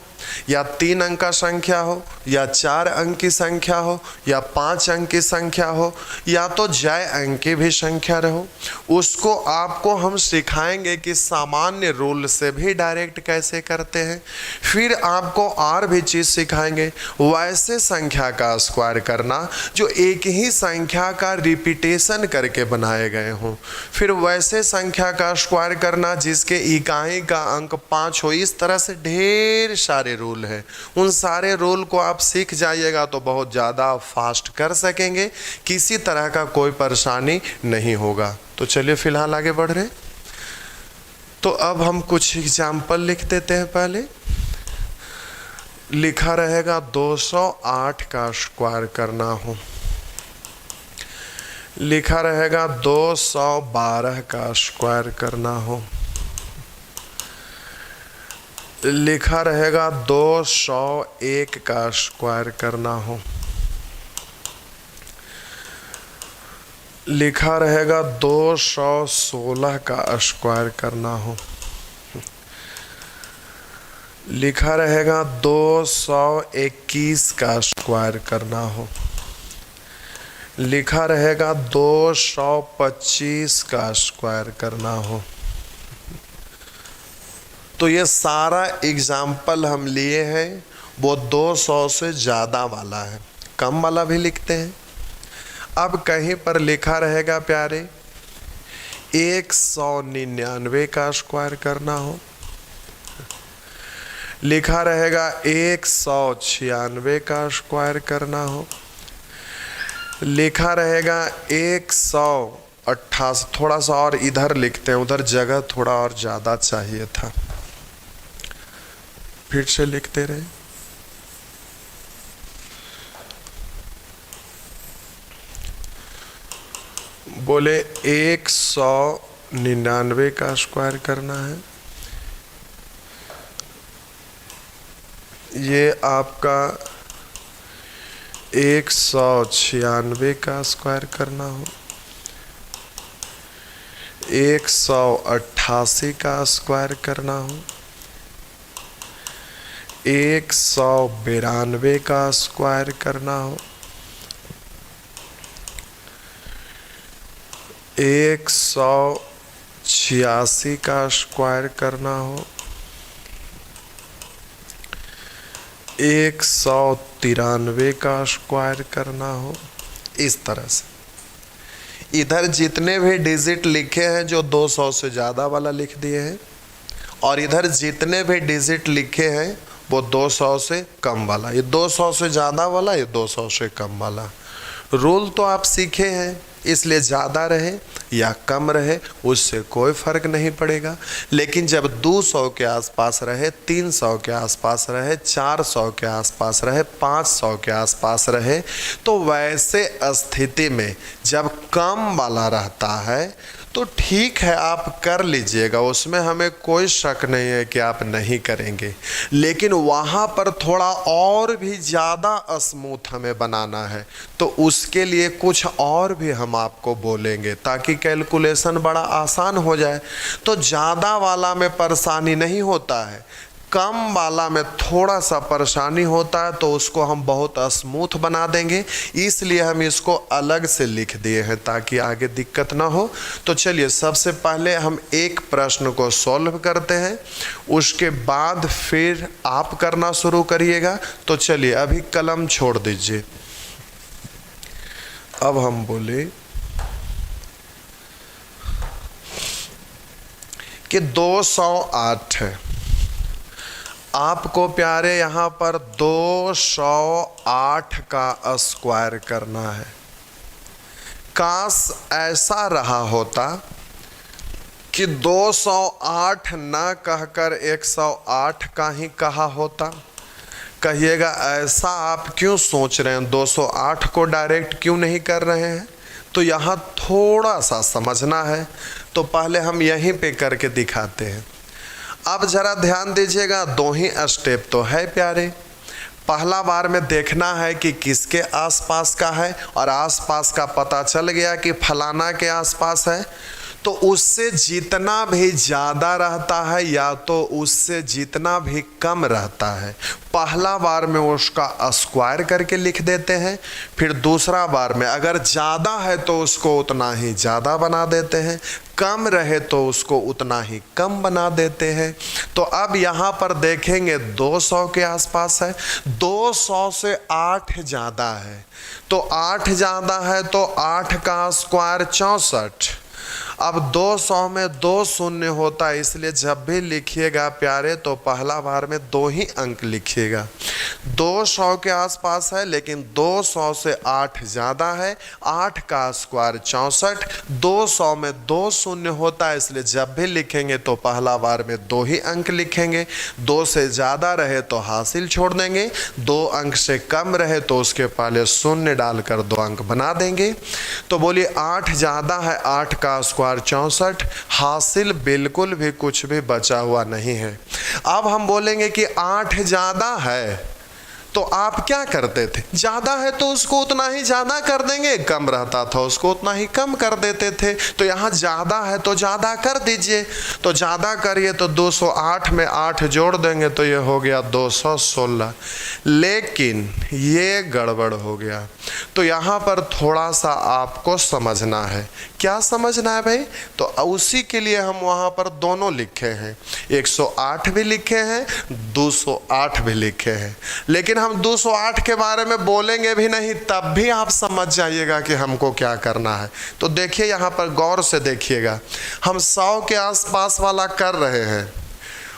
या 3 अंक का संख्या हो, या 4 अंक की संख्या हो, या 5 अंक की संख्या हो, या तो जय अंक की भी संख्या रहो, उसको आपको हम सिखाएंगे कि सामान्य रूल से भी डायरेक्ट कैसे करते हैं। फिर आपको और भी चीज़ सिखाएंगे, वैसे संख्या का स्क्वायर करना जो एक ही संख्या का रिपीटेशन करके बनाए गए हों। फिर वैसे संख्या का स्क्वायर करना जिसके इकाई का अंक 5 हो। इस तरह से ढेर सारे रूल हैं। उन सारे रूल को आप सीख जाइएगा तो बहुत ज़्यादा फास्ट कर सकेंगे, किसी तरह का कोई परेशानी नहीं होगा। तो चलिए फिलहाल आगे बढ़ रहे। तो अब हम कुछ एग्जाम्पल लिख देते हैं। पहले लिखा रहेगा 208 का स्क्वायर करना हो, लिखा रहेगा 212 का स्क्वायर करना हो, लिखा रहेगा 201 का स्क्वायर करना हो, लिखा रहेगा 216 का स्क्वायर करना हो, लिखा रहेगा 221 का स्क्वायर करना हो, लिखा रहेगा 225 का स्क्वायर करना हो। तो ये सारा एग्जाम्पल हम लिए हैं, वो 200 से ज़्यादा वाला है, कम वाला भी लिखते हैं। अब कहीं पर लिखा रहेगा प्यारे 199 का स्क्वायर करना हो, लिखा रहेगा 196 का स्क्वायर करना हो, लिखा रहेगा 188। थोड़ा सा और इधर लिखते हैं, उधर जगह थोड़ा और ज़्यादा चाहिए था, फिर से लिखते रहे। बोले 199 का स्क्वायर करना है, ये आपका 196 का स्क्वायर करना हो, 188 का स्क्वायर करना हो, 192 का स्क्वायर करना हो, 186 का स्क्वायर करना हो, 193 का स्क्वायर करना हो। इस तरह से इधर जितने भी डिजिट लिखे हैं जो 200 से ज़्यादा वाला लिख दिए हैं, और इधर जितने भी डिजिट लिखे हैं वो 200 से कम वाला। ये 200 से ज़्यादा वाला, ये 200 से कम वाला। रूल तो आप सीखे हैं, इसलिए ज़्यादा रहे या कम रहे उससे कोई फ़र्क नहीं पड़ेगा। लेकिन जब 200 के आसपास रहे, 300 के आसपास रहे, 400 के आसपास रहे, 500 के आसपास रहे, तो वैसे स्थिति में जब कम वाला रहता है तो ठीक है, आप कर लीजिएगा, उसमें हमें कोई शक नहीं है कि आप नहीं करेंगे। लेकिन वहाँ पर थोड़ा और भी ज़्यादा स्मूथ हमें बनाना है, तो उसके लिए कुछ और भी हम आपको बोलेंगे ताकि कैलकुलेशन बड़ा आसान हो जाए। तो ज़्यादा वाला में परेशानी नहीं होता है, कम वाला में थोड़ा सा परेशानी होता है, तो उसको हम बहुत स्मूथ बना देंगे। इसलिए हम इसको अलग से लिख दिए हैं ताकि आगे दिक्कत ना हो। तो चलिए सबसे पहले हम एक प्रश्न को सॉल्व करते हैं, उसके बाद फिर आप करना शुरू करिएगा। तो चलिए अभी कलम छोड़ दीजिए। अब हम बोले कि 208 है, आपको प्यारे यहाँ पर 208 का स्क्वायर करना है। काश ऐसा रहा होता कि 208 ना कहकर 108 का ही कहा होता। कहिएगा ऐसा आप क्यों सोच रहे हैं, 208 को डायरेक्ट क्यों नहीं कर रहे हैं? तो यहाँ थोड़ा सा समझना है, तो पहले हम यहीं पे करके दिखाते हैं। अब ज़रा ध्यान दीजिएगा, 2 ही स्टेप तो है प्यारे। पहला बार में देखना है कि किसके आसपास का है, और आसपास का पता चल गया कि फलाना के आसपास है, तो उससे जितना भी ज़्यादा रहता है या तो उससे जितना भी कम रहता है, पहला बार में उसका स्क्वायर करके लिख देते हैं। फिर दूसरा बार में अगर ज़्यादा है तो उसको उतना ही ज़्यादा बना देते हैं, कम रहे तो उसको उतना ही कम बना देते हैं। तो अब यहाँ पर देखेंगे 200 के आसपास है, 200 से 8 ज़्यादा है, तो 8 ज़्यादा है तो 8 का स्क्वायर 64। अब 200 में 2 शून्य होता है, इसलिए जब भी लिखिएगा प्यारे तो पहला बार में 2 ही अंक लिखिएगा। 200 के आसपास है लेकिन 200 से 8 ज़्यादा है, 8 का स्क्वायर 64। 200 में 2 शून्य होता है, इसलिए जब भी लिखेंगे तो पहला बार में 2 ही अंक लिखेंगे। 2 से ज़्यादा रहे तो हासिल छोड़ देंगे, 2 अंक से कम रहे तो उसके पहले शून्य डालकर 2 अंक बना देंगे। तो बोलिए 8 ज़्यादा है, 8 का स्क्वायर 64, हासिल बिल्कुल भी कुछ भी बचा हुआ नहीं है। अब हम बोलेंगे कि 8 ज़्यादा है, तो आप क्या करते थे? ज़्यादा है तो उसको उतना ही ज़्यादा कर देंगे, कम रहता था उसको उतना ही कम कर देते थे। तो यहाँ ज़्यादा है तो ज़्यादा कर दीजिए, तो ज़्यादा करिए तो 208 में 8 जोड़ देंगे तो ये हो गया 216। लेकिन ये गड़बड़ हो गया, तो यहाँ पर थोड़ा सा आपको समझना है। क्या समझना है भाई? तो उसी के लिए हम वहाँ पर दोनों लिखे हैं, 108 भी लिखे हैं, 208 भी लिखे हैं। लेकिन हम 208 के बारे में बोलेंगे भी नहीं, तब भी आप समझ जाइएगा कि हमको क्या करना है। तो देखिए यहाँ पर गौर से देखिएगा, हम 100 के आसपास वाला कर रहे हैं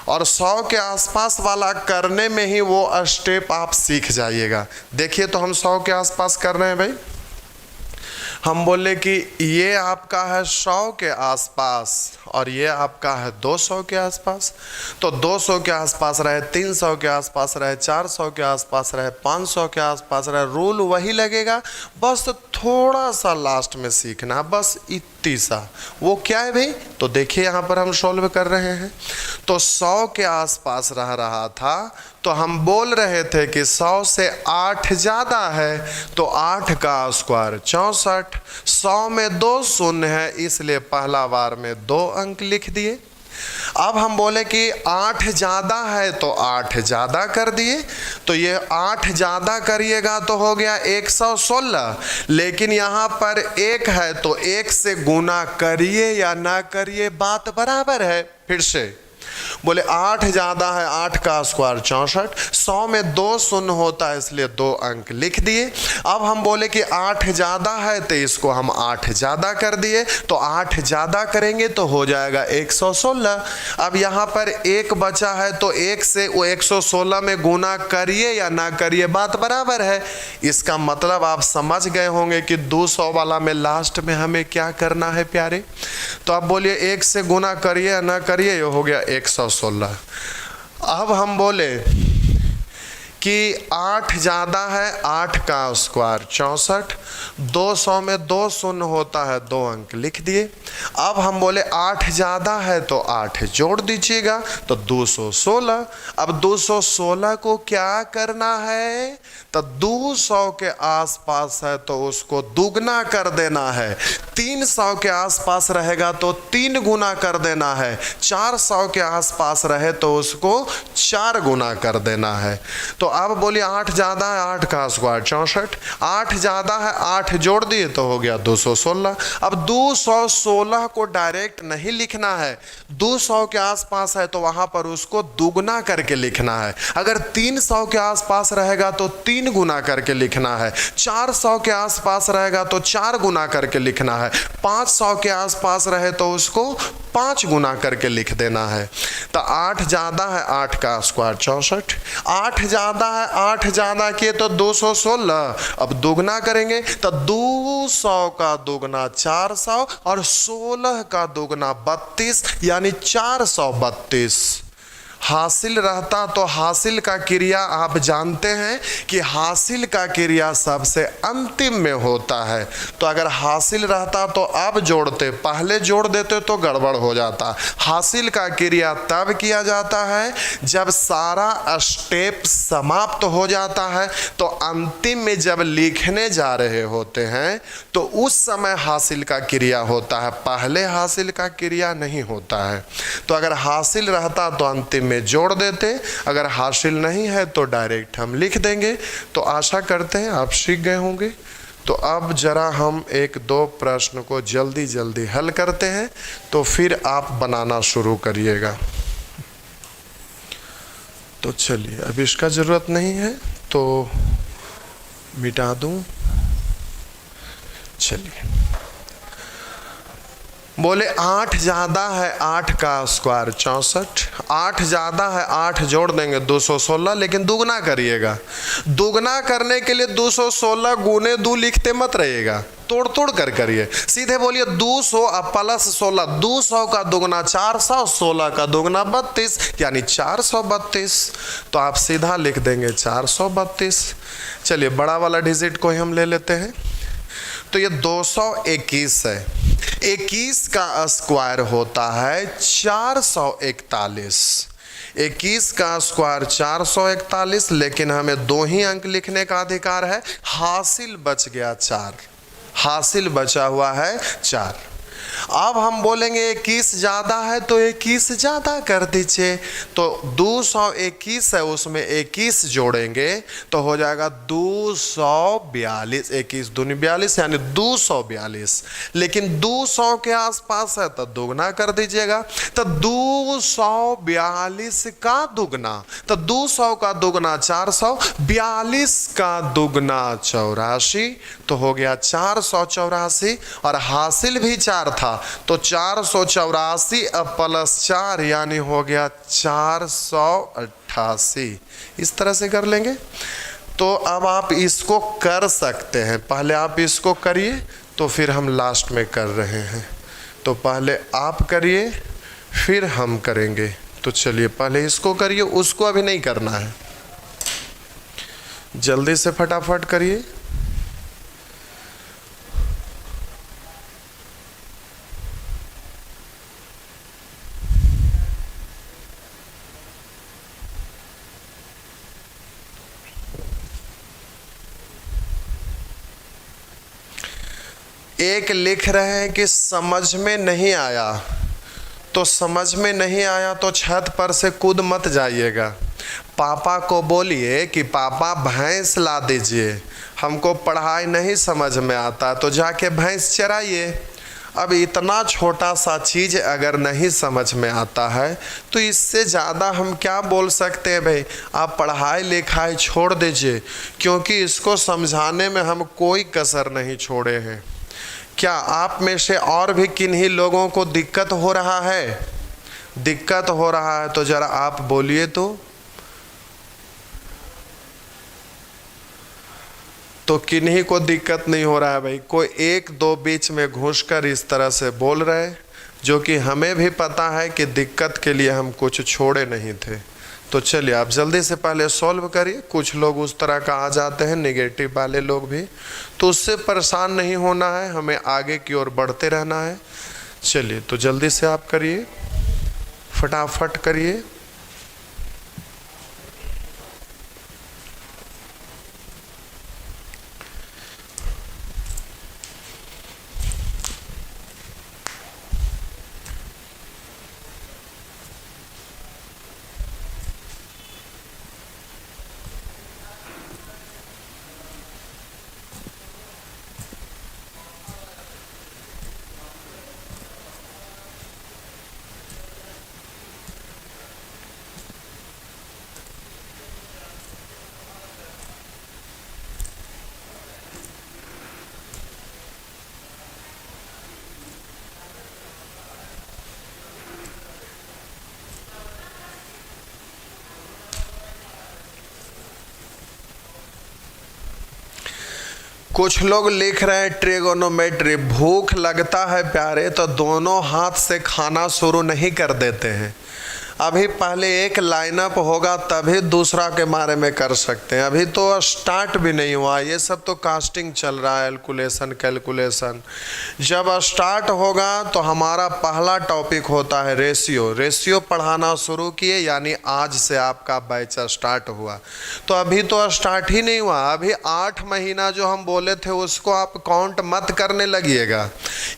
और 100 के आसपास वाला करने में ही वो स्टेप आप सीख जाइएगा। देखिए तो हम 100 के आसपास कर रहे हैं भाई, हम बोले कि ये आपका है 100 के आसपास और ये आपका है 200 के आसपास। तो 200 के आसपास रहे, 300 के आसपास रहे, 400 के आसपास रहे, 500 के आसपास रहे, रूल वही लगेगा, बस थोड़ा सा लास्ट में सीखना, बस इतनी सा। वो क्या है भाई? तो देखिए यहाँ पर हम सॉल्व कर रहे हैं। तो 100 के आसपास रह रहा था, तो हम बोल रहे थे कि 100 से 8 ज़्यादा है, तो 8 का स्क्वायर 64। 100 में 2 शून्य है, इसलिए पहला बार में 2 अंक लिख दिए। अब हम बोले कि 8 ज़्यादा है तो 8 ज़्यादा कर दिए, तो ये 8 ज़्यादा करिएगा तो हो गया 116। लेकिन यहाँ पर 1 है तो 1 से गुना करिए या ना करिए बात बराबर है। फिर से बोले 8 ज़्यादा है, 8 का स्क्वायर 64। 100 में 2 शून्य होता है, इसलिए 2 अंक लिख दिए। अब हम बोले कि 8 ज़्यादा है तो इसको हम 8 ज़्यादा कर दिए, तो 8 ज़्यादा करेंगे तो हो जाएगा 116। अब यहाँ पर 1 बचा है तो 1 से वो 116 में गुना करिए या ना करिए बात बराबर है। इसका मतलब आप समझ गए होंगे कि 200 वाला में लास्ट में हमें क्या करना है प्यारे। तो आप बोलिए 1 से गुना करिए या ना करिए, ये हो गया 116। अब हम बोले कि 8 ज़्यादा है, 8 का स्क्वायर 64। 200 में 2 शून्य होता है, 2 अंक लिख दिए। अब हम बोले 8 ज़्यादा है तो 8 जोड़ दीजिएगा तो 216। अब 216 को क्या करना है? तो 200 के आसपास है तो उसको दुगना कर देना है, 300 के आसपास रहेगा तो 3 गुना कर देना है, 400 के आसपास रहे तो उसको 4 गुना कर देना है। तो अब बोलिए 8 ज़्यादा है, 8 का स्क्वायर 64। 8 ज़्यादा है, 8 जोड़ दिए तो हो गया 216। अब 216 को डायरेक्ट नहीं लिखना है, 200 के आसपास है तो वहाँ पर उसको दुगना करके लिखना है। अगर 300 के आसपास रहेगा तो 3 गुना करके लिखना है, 400 के आसपास रहेगा तो 4 गुना करके लिखना है, 500 के आसपास रहे तो उसको 5 गुना करके लिख देना है। तो 8 ज़्यादा है, 8 का स्क्वायर 64। 8 ज़्यादा है, 8 ज़्यादा किए तो 216। अब दुगना करेंगे तो 200 का दुगना 400 और 16 का दुगना 32, यानी 432। हासिल रहता तो हासिल का क्रिया आप जानते हैं कि हासिल का क्रिया सबसे अंतिम में होता है। तो अगर हासिल रहता तो अब जोड़ते, पहले जोड़ देते तो गड़बड़ हो जाता। हासिल का क्रिया तब किया जाता है जब सारा स्टेप समाप्त हो जाता है, तो अंतिम में जब लिखने जा रहे होते हैं तो उस समय हासिल का क्रिया होता है, पहले हासिल का क्रिया नहीं होता है। तो अगर हासिल रहता तो अंतिम में जोड़ देते, अगर हासिल नहीं है तो डायरेक्ट हम लिख देंगे। तो आशा करते हैं आप सीख गए होंगे। तो अब जरा हम एक दो प्रश्न को जल्दी जल्दी हल करते हैं, तो फिर आप बनाना शुरू करिएगा। तो चलिए, अब इसका ज़रूरत नहीं है तो मिटा दूं। चलिए, बोले 8 ज़्यादा है 8 का स्क्वायर 64, 8 ज़्यादा है 8 जोड़ देंगे 216, लेकिन दुगना करिएगा। दुगना करने के लिए 216 गुने 2 लिखते मत रहिएगा, तोड़ तोड़ कर करिए। सीधे बोलिए 200 प्लस 16, 200 का दुगना 400, 16 का दुगना 32, यानी 432। तो आप सीधा लिख देंगे 432। चलिए, बड़ा वाला डिजिट को ही हम ले लेते हैं। तो ये 221 है, 21 का स्क्वायर होता है 441। 21 का स्क्वायर 441, लेकिन हमें 2 ही अंक लिखने का अधिकार है। हासिल बच गया 4, हासिल बचा हुआ है 4। अब हम बोलेंगे 21 ज़्यादा है तो 21 ज़्यादा कर दीजिए। तो 221 है, उसमें 21 जोड़ेंगे तो हो जाएगा 242। 21 दूनी 42, यानी 242। लेकिन 200 के आसपास है तो दुगना कर दीजिएगा। तो 242 का दुगना, तो 200 का दुगना 400, 42 का दुगना 84, तो हो गया 484। और हासिल भी 4 था, तो 484 प्लस 4 यानी हो गया 488। इस तरह से कर लेंगे। तो अब आप इसको कर सकते हैं, पहले आप इसको करिए तो फिर हम लास्ट में कर रहे हैं। तो पहले आप करिए फिर हम करेंगे। तो चलिए, पहले इसको करिए, उसको अभी नहीं करना है, जल्दी से फटाफट करिए। एक लिख रहे हैं कि समझ में नहीं आया, तो समझ में नहीं आया तो छत पर से कूद मत जाइएगा। पापा को बोलिए कि पापा भैंस ला दीजिए, हमको पढ़ाई नहीं समझ में आता, तो जाके भैंस चराइए। अब इतना छोटा सा चीज़ अगर नहीं समझ में आता है तो इससे ज़्यादा हम क्या बोल सकते हैं भाई? आप पढ़ाई लिखाई छोड़ दीजिए, क्योंकि इसको समझाने में हम कोई कसर नहीं छोड़े हैं। क्या आप में से और भी किन्हीं लोगों को दिक्कत हो रहा है? दिक्कत हो रहा है तो ज़रा आप बोलिए। तो किन्हीं को दिक्कत नहीं हो रहा है भाई? कोई एक दो बीच में घुसकर इस तरह से बोल रहे, जो कि हमें भी पता है कि दिक्कत के लिए हम कुछ छोड़े नहीं थे। तो चलिए, आप जल्दी से पहले सॉल्व करिए। कुछ लोग उस तरह का आ जाते हैं, नेगेटिव वाले लोग भी, तो उससे परेशान नहीं होना है, हमें आगे की ओर बढ़ते रहना है। चलिए, तो जल्दी से आप करिए, फटाफट करिए। कुछ लोग लिख रहे हैं ट्रिगोनोमेट्री। भूख लगता है प्यारे तो दोनों हाथ से खाना शुरू नहीं कर देते हैं। अभी पहले एक लाइनअप होगा तभी दूसरा के बारे में कर सकते हैं। अभी तो स्टार्ट भी नहीं हुआ, ये सब तो कास्टिंग चल रहा है, कैलकुलेशन। जब स्टार्ट होगा तो हमारा पहला टॉपिक होता है रेशियो पढ़ाना शुरू किए, यानी आज से आपका बैच स्टार्ट हुआ। तो अभी तो स्टार्ट ही नहीं हुआ, अभी 8 महीना जो हम बोले थे उसको आप काउंट मत करने लगिएगा।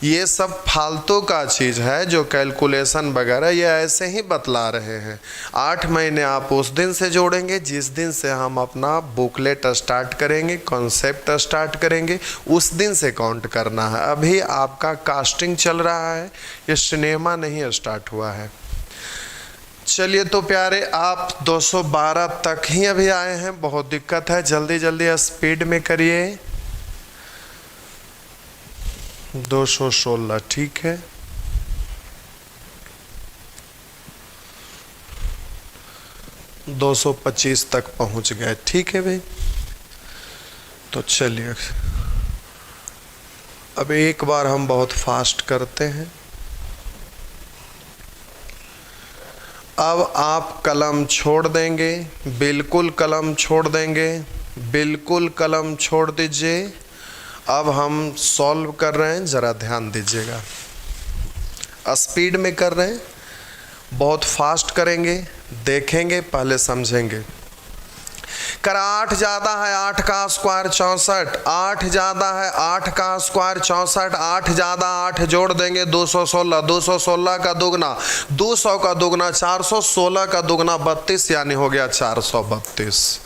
ये सब फालतू का चीज़ है जो कैलकुलेशन वगैरह ये ऐसे ही बतला रहे हैं। 8 महीने आप उस दिन से जोड़ेंगे जिस दिन से हम अपना बुकलेट स्टार्ट करेंगे, कॉन्सेप्ट स्टार्ट करेंगे, उस दिन से काउंट करना है। अभी आपका कास्टिंग चल रहा है, ये सिनेमा नहीं स्टार्ट हुआ है। चलिए तो प्यारे, आप 212 तक ही अभी आए हैं, बहुत दिक्कत है, जल्दी जल्दी स्पीड में करिए। 216 ठीक है। - 225 तक पहुंच गए, ठीक है भाई। तो चलिए अब एक बार हम बहुत फास्ट करते हैं। अब आप कलम छोड़ देंगे, बिल्कुल कलम छोड़ देंगे, बिल्कुल कलम छोड़ दीजिए। अब हम सॉल्व कर रहे हैं, ज़रा ध्यान दीजिएगा। स्पीड में कर रहे हैं, बहुत फास्ट करेंगे, देखेंगे पहले समझेंगे। कर 8 ज़्यादा है 8 का स्क्वायर 64, 8 ज़्यादा है 8 का स्क्वायर 64, 8 ज़्यादा 8 जोड़ देंगे 216, 216 का दुगना 200 का दुगना 416 का दुगना 32, यानी हो गया 432।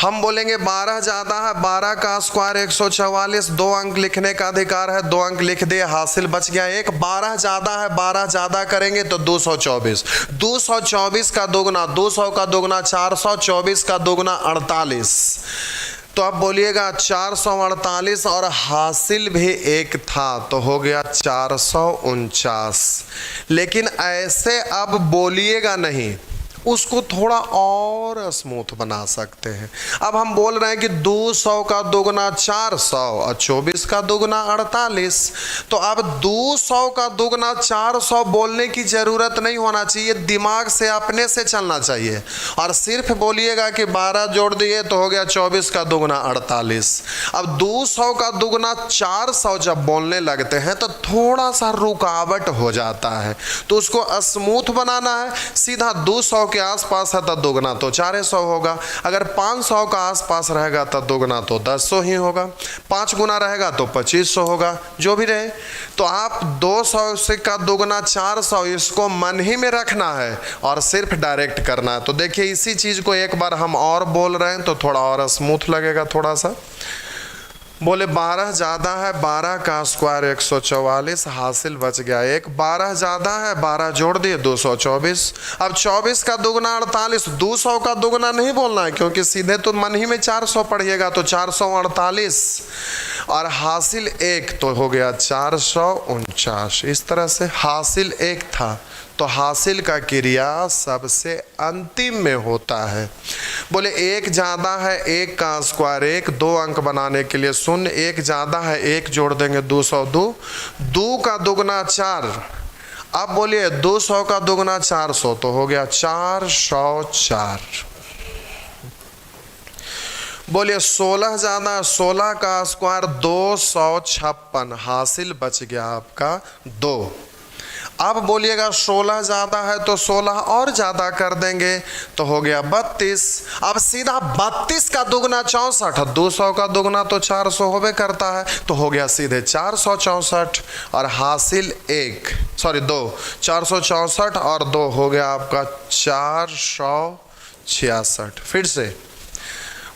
हम बोलेंगे 12 ज़्यादा है 12 का स्क्वायर 144, 2 अंक लिखने का अधिकार है, 2 अंक लिख दिए, हासिल बच गया एक। 12 ज़्यादा है 12 ज़्यादा करेंगे तो 224, 224 का दुगना 200 का दुगना 424 का दुगना 48। तो अब बोलिएगा 448 और हासिल भी एक था तो हो गया 449। लेकिन ऐसे अब बोलिएगा नहीं, उसको थोड़ा और स्मूथ बना सकते हैं। अब हम बोल रहे हैं कि 200 का दुगना 400 और 24 का दुगना 48। तो अब 200 का दुगना 400 बोलने की ज़रूरत नहीं होना चाहिए, दिमाग से अपने से चलना चाहिए और सिर्फ बोलिएगा कि 12 जोड़ दिए तो हो गया 24 का दुगना 48। अब 200 का दुगना 400 जब बोलने लगते हैं तो थोड़ा सा रुकावट हो जाता है, तो उसको स्मूथ बनाना है। सीधा 200 के आसपास है तो दुगना तो 400 होगा, अगर 500 का आसपास रहेगा तो दुगना तो 1000 ही होगा, 5 गुना रहेगा तो 2500 होगा, जो भी रहे। तो आप 200 से का दुगना 400 इसको मन ही में रखना है और सिर्फ डायरेक्ट करना है। तो देखिए इसी चीज़ को एक बार हम और बोल रहे हैं तो थोड़ा और स्मूथ लगेगा। थोड़ा सा बोले 12 ज़्यादा है 12 का स्क्वायर 144, हासिल बच गया एक। 12 ज़्यादा है 12 जोड़ दिए 224। अब 24 का दुगना 48, 200 का दुगना नहीं बोलना है क्योंकि सीधे तो मन ही में 400 पढ़िएगा, तो 448 और हासिल एक तो हो गया 449। इस तरह से हासिल एक था तो हासिल का क्रिया सबसे अंतिम में होता है। बोले 1 ज़्यादा है 1 का स्क्वायर 1, 2 अंक बनाने के लिए 0, 1 ज़्यादा है 1 जोड़ देंगे 202, 2 का दुगना 4। अब बोलिए 200 का दुगना 400 तो हो गया 404। बोलिए 16 ज़्यादा 16 का स्क्वायर 256, हासिल बच गया आपका 2। अब बोलिएगा 16 ज़्यादा है तो 16 और ज़्यादा कर देंगे तो हो गया 32। अब सीधा 32 का दुगना 64, 200 का दुगना तो 400 होवे करता है तो हो गया सीधे 464 और हासिल 2, 464 और 2 हो गया आपका 466। फिर से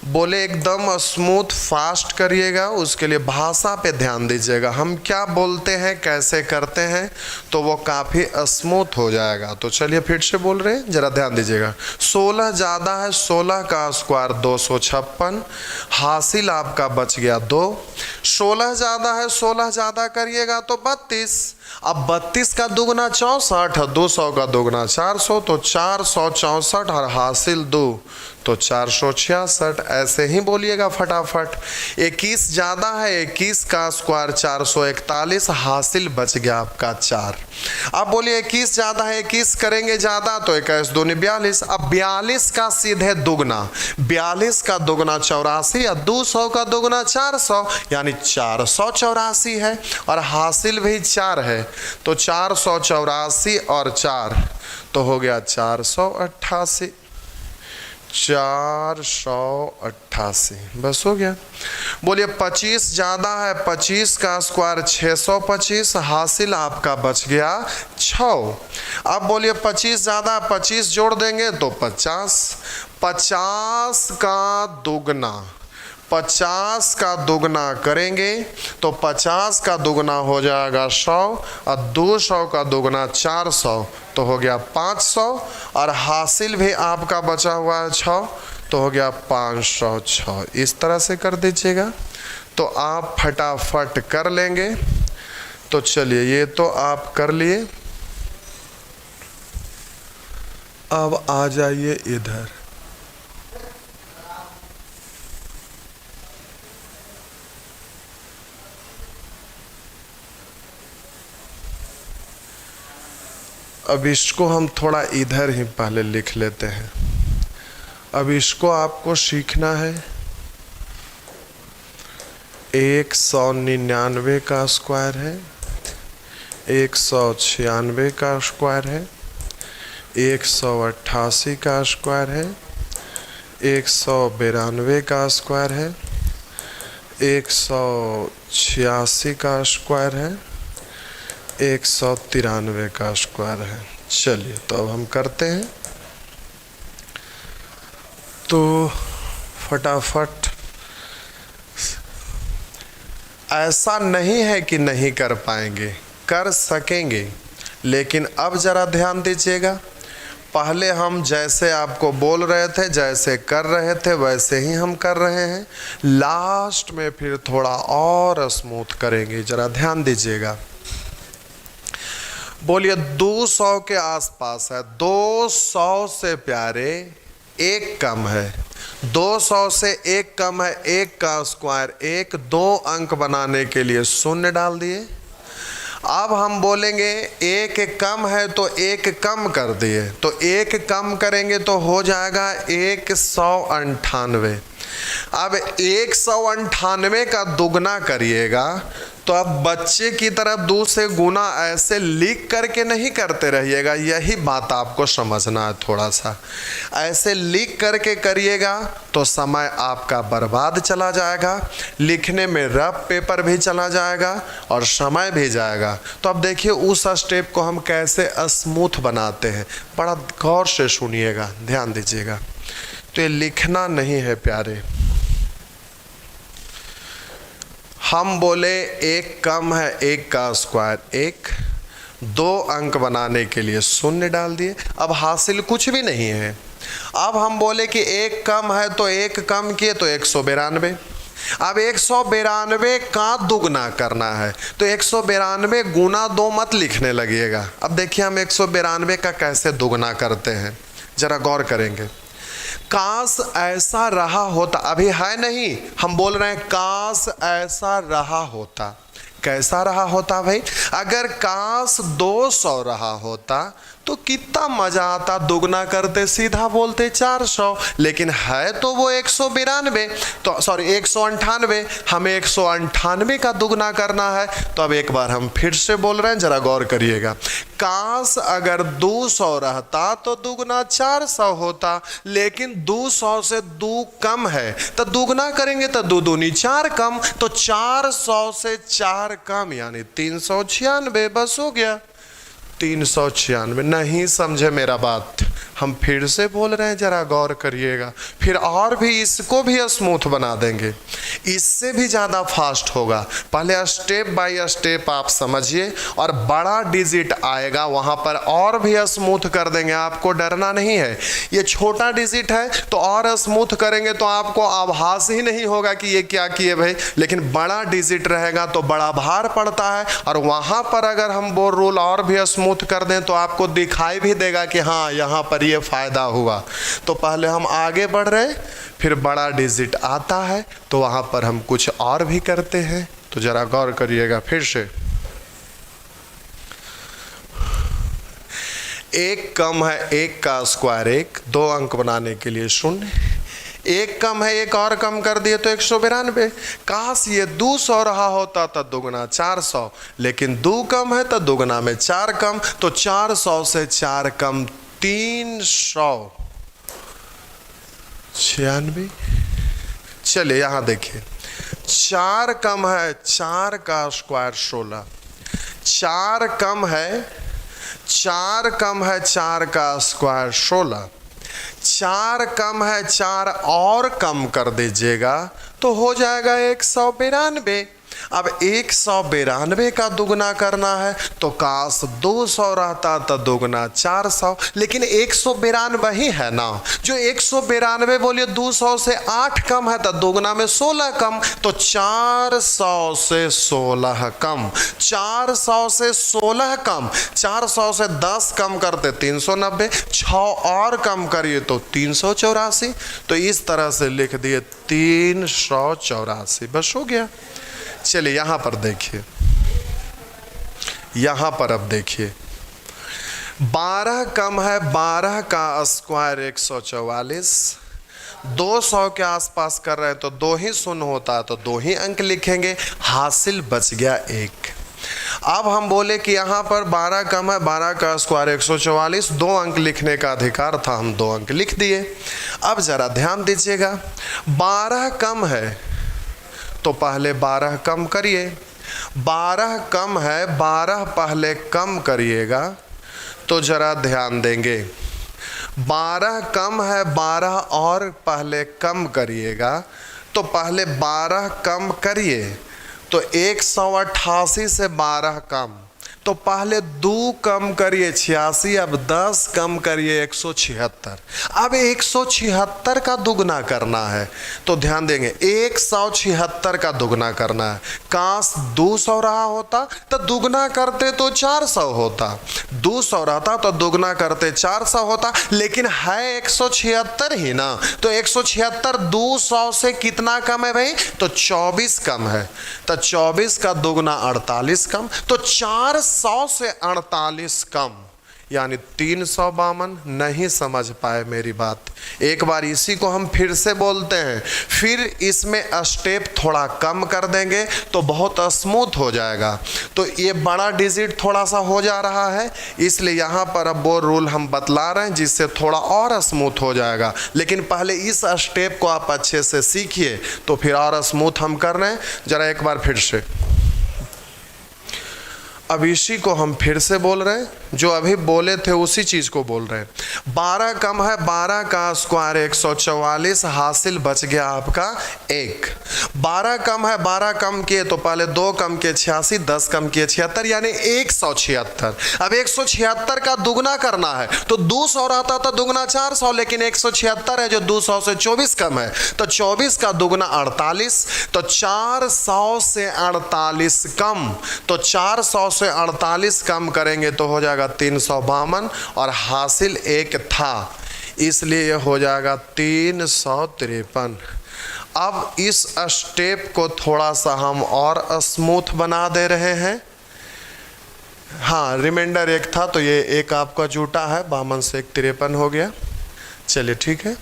बोले एकदम स्मूथ फास्ट करिएगा, उसके लिए भाषा पे ध्यान दीजिएगा, हम क्या बोलते हैं कैसे करते हैं तो वो काफ़ी स्मूथ हो जाएगा। तो चलिए फिर से बोल रहे हैं, ज़रा ध्यान दीजिएगा। 16 ज़्यादा है 16 का स्क्वायर 256, हासिल आपका बच गया 2। 16 ज़्यादा है 16 ज़्यादा करिएगा तो 32। अब 32 का दुगना 64, 200 का दुगना 400 तो 464 और हासिल 2 तो 466। ऐसे ही बोलिएगा फटाफट। 21 ज़्यादा है 21 का स्क्वायर 441, हासिल बच गया आपका 4। अब बोलिए 21 ज़्यादा है 21 करेंगे ज़्यादा तो 21 दूनी 42। अब 42 का सीधे दुगना, 42 का दुगना 84 या 200 का दुगना 400 यानी 484 है और हासिल भी 4 है। तो 484 और 4 तो हो गया 488, 488 बस हो गया। बोलिए 25 ज़्यादा है 25 का स्क्वायर 625, हासिल आपका बच गया 6। अब बोलिए 25 ज़्यादा है 25 जोड़ देंगे तो 50, 50 का दुगना, 50 का दुगना करेंगे तो 50 का दुगना हो जाएगा 100 और 200 का दुगना 400 तो हो गया 500 और हासिल भी आपका बचा हुआ है 6 तो हो गया 506। इस तरह से कर दीजिएगा तो आप फटाफट कर लेंगे। तो चलिए ये तो आप कर लिए। अब आ जाइए इधर। अब इसको हम थोड़ा इधर ही पहले लिख लेते हैं। अब इसको आपको सीखना है। 199 का स्क्वायर है, 196 का स्क्वायर है, 188 का स्क्वायर है, 192 का स्क्वायर है, 186 का स्क्वायर है, 193 का स्क्वायर है। चलिए तो अब हम करते हैं। तो फटाफट, ऐसा नहीं है कि नहीं कर पाएंगे, कर सकेंगे, लेकिन अब ज़रा ध्यान दीजिएगा। पहले हम जैसे आपको बोल रहे थे, जैसे कर रहे थे वैसे ही हम कर रहे हैं। लास्ट में फिर थोड़ा और स्मूथ करेंगे, ज़रा ध्यान दीजिएगा। बोलिए 200 के आसपास है, 200 से प्यारे 1 कम है, 200 से 1 कम है, 1 का स्क्वायर 1, 2 अंक बनाने के लिए 0 डाल दिए। अब हम बोलेंगे 1 कम है तो 1 कम कर दिए, तो 1 कम करेंगे तो हो जाएगा 198। अब 198 का दुगना करिएगा तो अब बच्चे की तरह 2 से गुना ऐसे लिख करके नहीं करते रहिएगा। यही बात आपको समझना है, थोड़ा सा ऐसे लिख करके करिएगा तो समय आपका बर्बाद चला जाएगा, लिखने में रफ पेपर भी चला जाएगा और समय भी जाएगा। तो अब देखिए उस स्टेप को हम कैसे स्मूथ बनाते हैं, बड़ा गौर से सुनिएगा, ध्यान दीजिएगा। तो ये लिखना नहीं है प्यारे। हम बोले 1 कम है 1 का स्क्वायर 1, 2 अंक बनाने के लिए 0 डाल दिए। अब हासिल कुछ भी नहीं है। अब हम बोले कि 1 कम है तो 1 कम किए तो 192। अब 192 का दुगना करना है तो 192 गुना 2 मत लिखने लगिएगा। अब देखिए हम 192 का कैसे दुगना करते हैं, जरा गौर करेंगे। काश ऐसा रहा होता, अभी है नहीं, हम बोल रहे हैं काश ऐसा रहा होता। कैसा रहा होता भाई? अगर काश 200 रहा होता तो कितना मजा आता, दुगना करते सीधा बोलते 400, लेकिन है तो वो 192, तो सॉरी 198, हमें 198 का दुगना करना है। तो अब एक बार हम फिर से बोल रहे हैं, जरा गौर करिएगा। काश अगर 200 रहता तो दुगना 400 होता, लेकिन 200 से 2 कम है तो दुगना करेंगे तो 2 दूनी 4 कम, तो 400 से 4 कम यानी 396, बस हो गया 396। नहीं समझे मेरा बात, हम फिर से बोल रहे हैं, जरा गौर करिएगा। फिर और भी इसको भी स्मूथ बना देंगे, इससे भी ज़्यादा फास्ट होगा। पहले स्टेप बाय स्टेप आप समझिए और बड़ा डिजिट आएगा वहाँ पर और भी स्मूथ कर देंगे, आपको डरना नहीं है। ये छोटा डिजिट है तो और स्मूथ करेंगे तो आपको आभास ही नहीं होगा कि ये क्या किए भाई, लेकिन बड़ा डिजिट रहेगा तो बड़ा भार पड़ता है और वहाँ पर अगर हम वो रूल और भी स्मूथ कर दें तो आपको दिखाई भी देगा कि हाँ यहाँ पर ये फ़ायदा हुआ। तो पहले हम आगे बढ़ रहे, फिर बड़ा डिजिट आता है तो वहाँ पर हम कुछ और भी करते हैं। तो ज़रा गौर करिएगा फिर से। एक कम है एक का स्क्वायर एक, 2 अंक बनाने के लिए 0। एक कम है एक और कम कर दिए तो 192। काश ये 200 रहा होता तो दुगना 400, लेकिन 2 कम है तो दुगना में 4 कम, तो 400 से 4 कम 396। चलिए यहाँ देखिए, 4 कम है 4 का स्क्वायर 16, 4 कम है 4 कम है 4 का स्क्वायर 16, 4 कम है 4 और कम कर दीजिएगा तो हो जाएगा 192। अब 192 का दुगना करना है तो काश 200 रहता तो दुगना 400, लेकिन 192 ही है ना। जो 192 बोलिए 200 से 8 कम है तो दुगना में 16 कम, तो 400 से 16 कम, 400 से 16 कम, 400 से 10 कम करते 390, 6 और कम करिए तो 384। तो इस तरह से लिख दिए 384, बस हो गया। चलिए यहाँ पर देखिए, यहाँ पर अब देखिए, 12 कम है 12 का स्क्वायर 144, 200 के आसपास कर रहे हैं तो 2 ही शून्य होता है तो 2 ही अंक लिखेंगे, हासिल बच गया 1। अब हम बोले कि यहाँ पर 12 कम है 12 का स्क्वायर 144, 2 अंक लिखने का अधिकार था, हम 2 अंक लिख दिए। अब ज़रा ध्यान दीजिएगा, 12 कम है तो पहले 12 कम करिए, 12 कम है 12 पहले कम करिएगा तो ज़रा ध्यान देंगे, 12 कम है 12 और पहले कम करिएगा तो पहले 12 कम करिए तो 188 से 12 कम, तो पहले 2 कम करिए 86, अब 10 कम करिए 176। अब 176 का दुगना करना है तो ध्यान देंगे 176 का दुगना करना है। काश 200 रहा होता तो दुगना करते तो 400 होता, 200 रहता तो दुगना करते 400 होता, लेकिन है 176 ही ना। तो 176 200 से कितना कम है भाई, तो 24 कम है, तो 24 का दुगना 48 कम, तो 400 से 48 कम यानी 352। नहीं समझ पाए मेरी बात, एक बार इसी को हम फिर से बोलते हैं, फिर इसमें स्टेप थोड़ा कम कर देंगे तो बहुत स्मूथ हो जाएगा। तो ये बड़ा डिजिट थोड़ा सा हो जा रहा है, इसलिए यहाँ पर अब वो रूल हम बतला रहे हैं जिससे थोड़ा और स्मूथ हो जाएगा। लेकिन पहले इस स्टेप को आप अच्छे से सीखिए तो फिर और स्मूथ हम कर रहे हैं। ज़रा एक बार फिर से, अब इसी को हम फिर से बोल रहे हैं, जो अभी बोले थे उसी चीज़ को बोल रहे हैं। 12 कम है 12 का स्क्वायर 144, हासिल बच गया आपका 1। 12 कम है 12 कम किए तो पहले 2 कम किए 86, 10 कम किए 76 यानी 176। अब 176 का दुगना करना है तो 200 रहता था दुगना 400, लेकिन 176 है जो 200 से 24 कम है तो 24 का दुगना 48, तो 400 से 48 कम, तो 400 से 48 कम करेंगे तो हो जाएगा 352 और हासिल 1 था, इसलिए यह हो जाएगा 353। अब इस स्टेप को थोड़ा सा हम और स्मूथ बना दे रहे हैं। हाँ, रिमाइंडर 1 था तो ये 1 आपका जूटा है, 52 से 1 53 हो गया। चलिए ठीक है,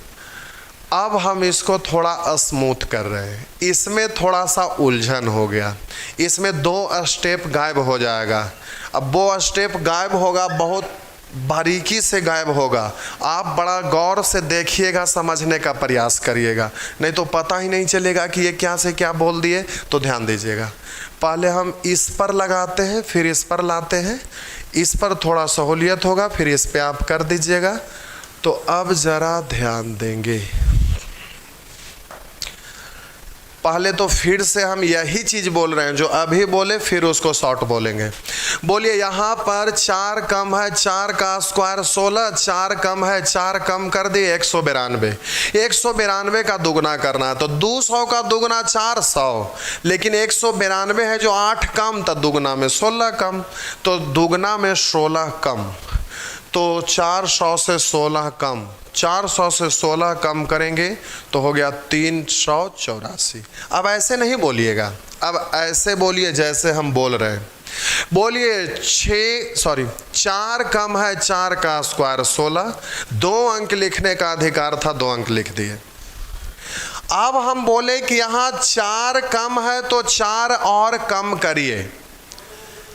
अब हम इसको थोड़ा स्मूथ कर रहे हैं, इसमें थोड़ा सा उलझन हो गया, इसमें 2 स्टेप गायब हो जाएगा। अब वो स्टेप गायब होगा, बहुत बारीकी से गायब होगा, आप बड़ा गौर से देखिएगा, समझने का प्रयास करिएगा, नहीं तो पता ही नहीं चलेगा कि ये क्या से क्या बोल दिए। तो ध्यान दीजिएगा, पहले हम इस पर लगाते हैं फिर इस पर लाते हैं, इस पर थोड़ा सहूलियत होगा फिर इस पर आप कर दीजिएगा। तो अब ज़रा ध्यान देंगे, पहले तो फिर से हम यही चीज़ बोल रहे हैं जो अभी बोले, फिर उसको शॉर्ट बोलेंगे। बोलिए यहाँ पर 4 कम है 4 का स्क्वायर 16, 4 कम है 4 कम कर दिए 192, 192 का दुगना करना है तो 200 का दुगना 400, लेकिन 192 है जो 8 कम तो दुगना में 16 कम, तो दुगना में 16 कम, तो 400 से 16 कम, 400 से 16 कम करेंगे तो हो गया 384। अब ऐसे नहीं बोलिएगा, अब ऐसे बोलिए जैसे हम बोल रहे हैं। बोलिए 4 कम है 4 का स्क्वायर 16। 2 अंक लिखने का अधिकार था, 2 अंक लिख दिए। अब हम बोले कि यहाँ 4 कम है तो 4 और कम करिए।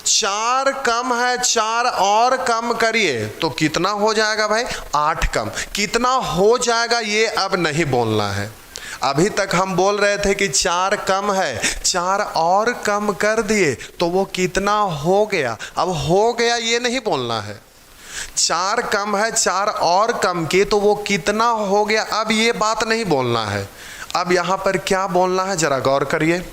4 कम है, 4 और कम करिए तो कितना हो जाएगा भाई? 8 कम। कितना हो जाएगा ये अब नहीं बोलना है। अभी तक हम बोल रहे थे कि 4 कम है, 4 और कम कर दिए तो वो कितना हो गया। अब हो गया ये नहीं बोलना है। 4 कम है, 4 और कम किए तो वो कितना हो गया, अब ये बात नहीं बोलना है। अब यहाँ पर क्या बोलना है जरा गौर करिए।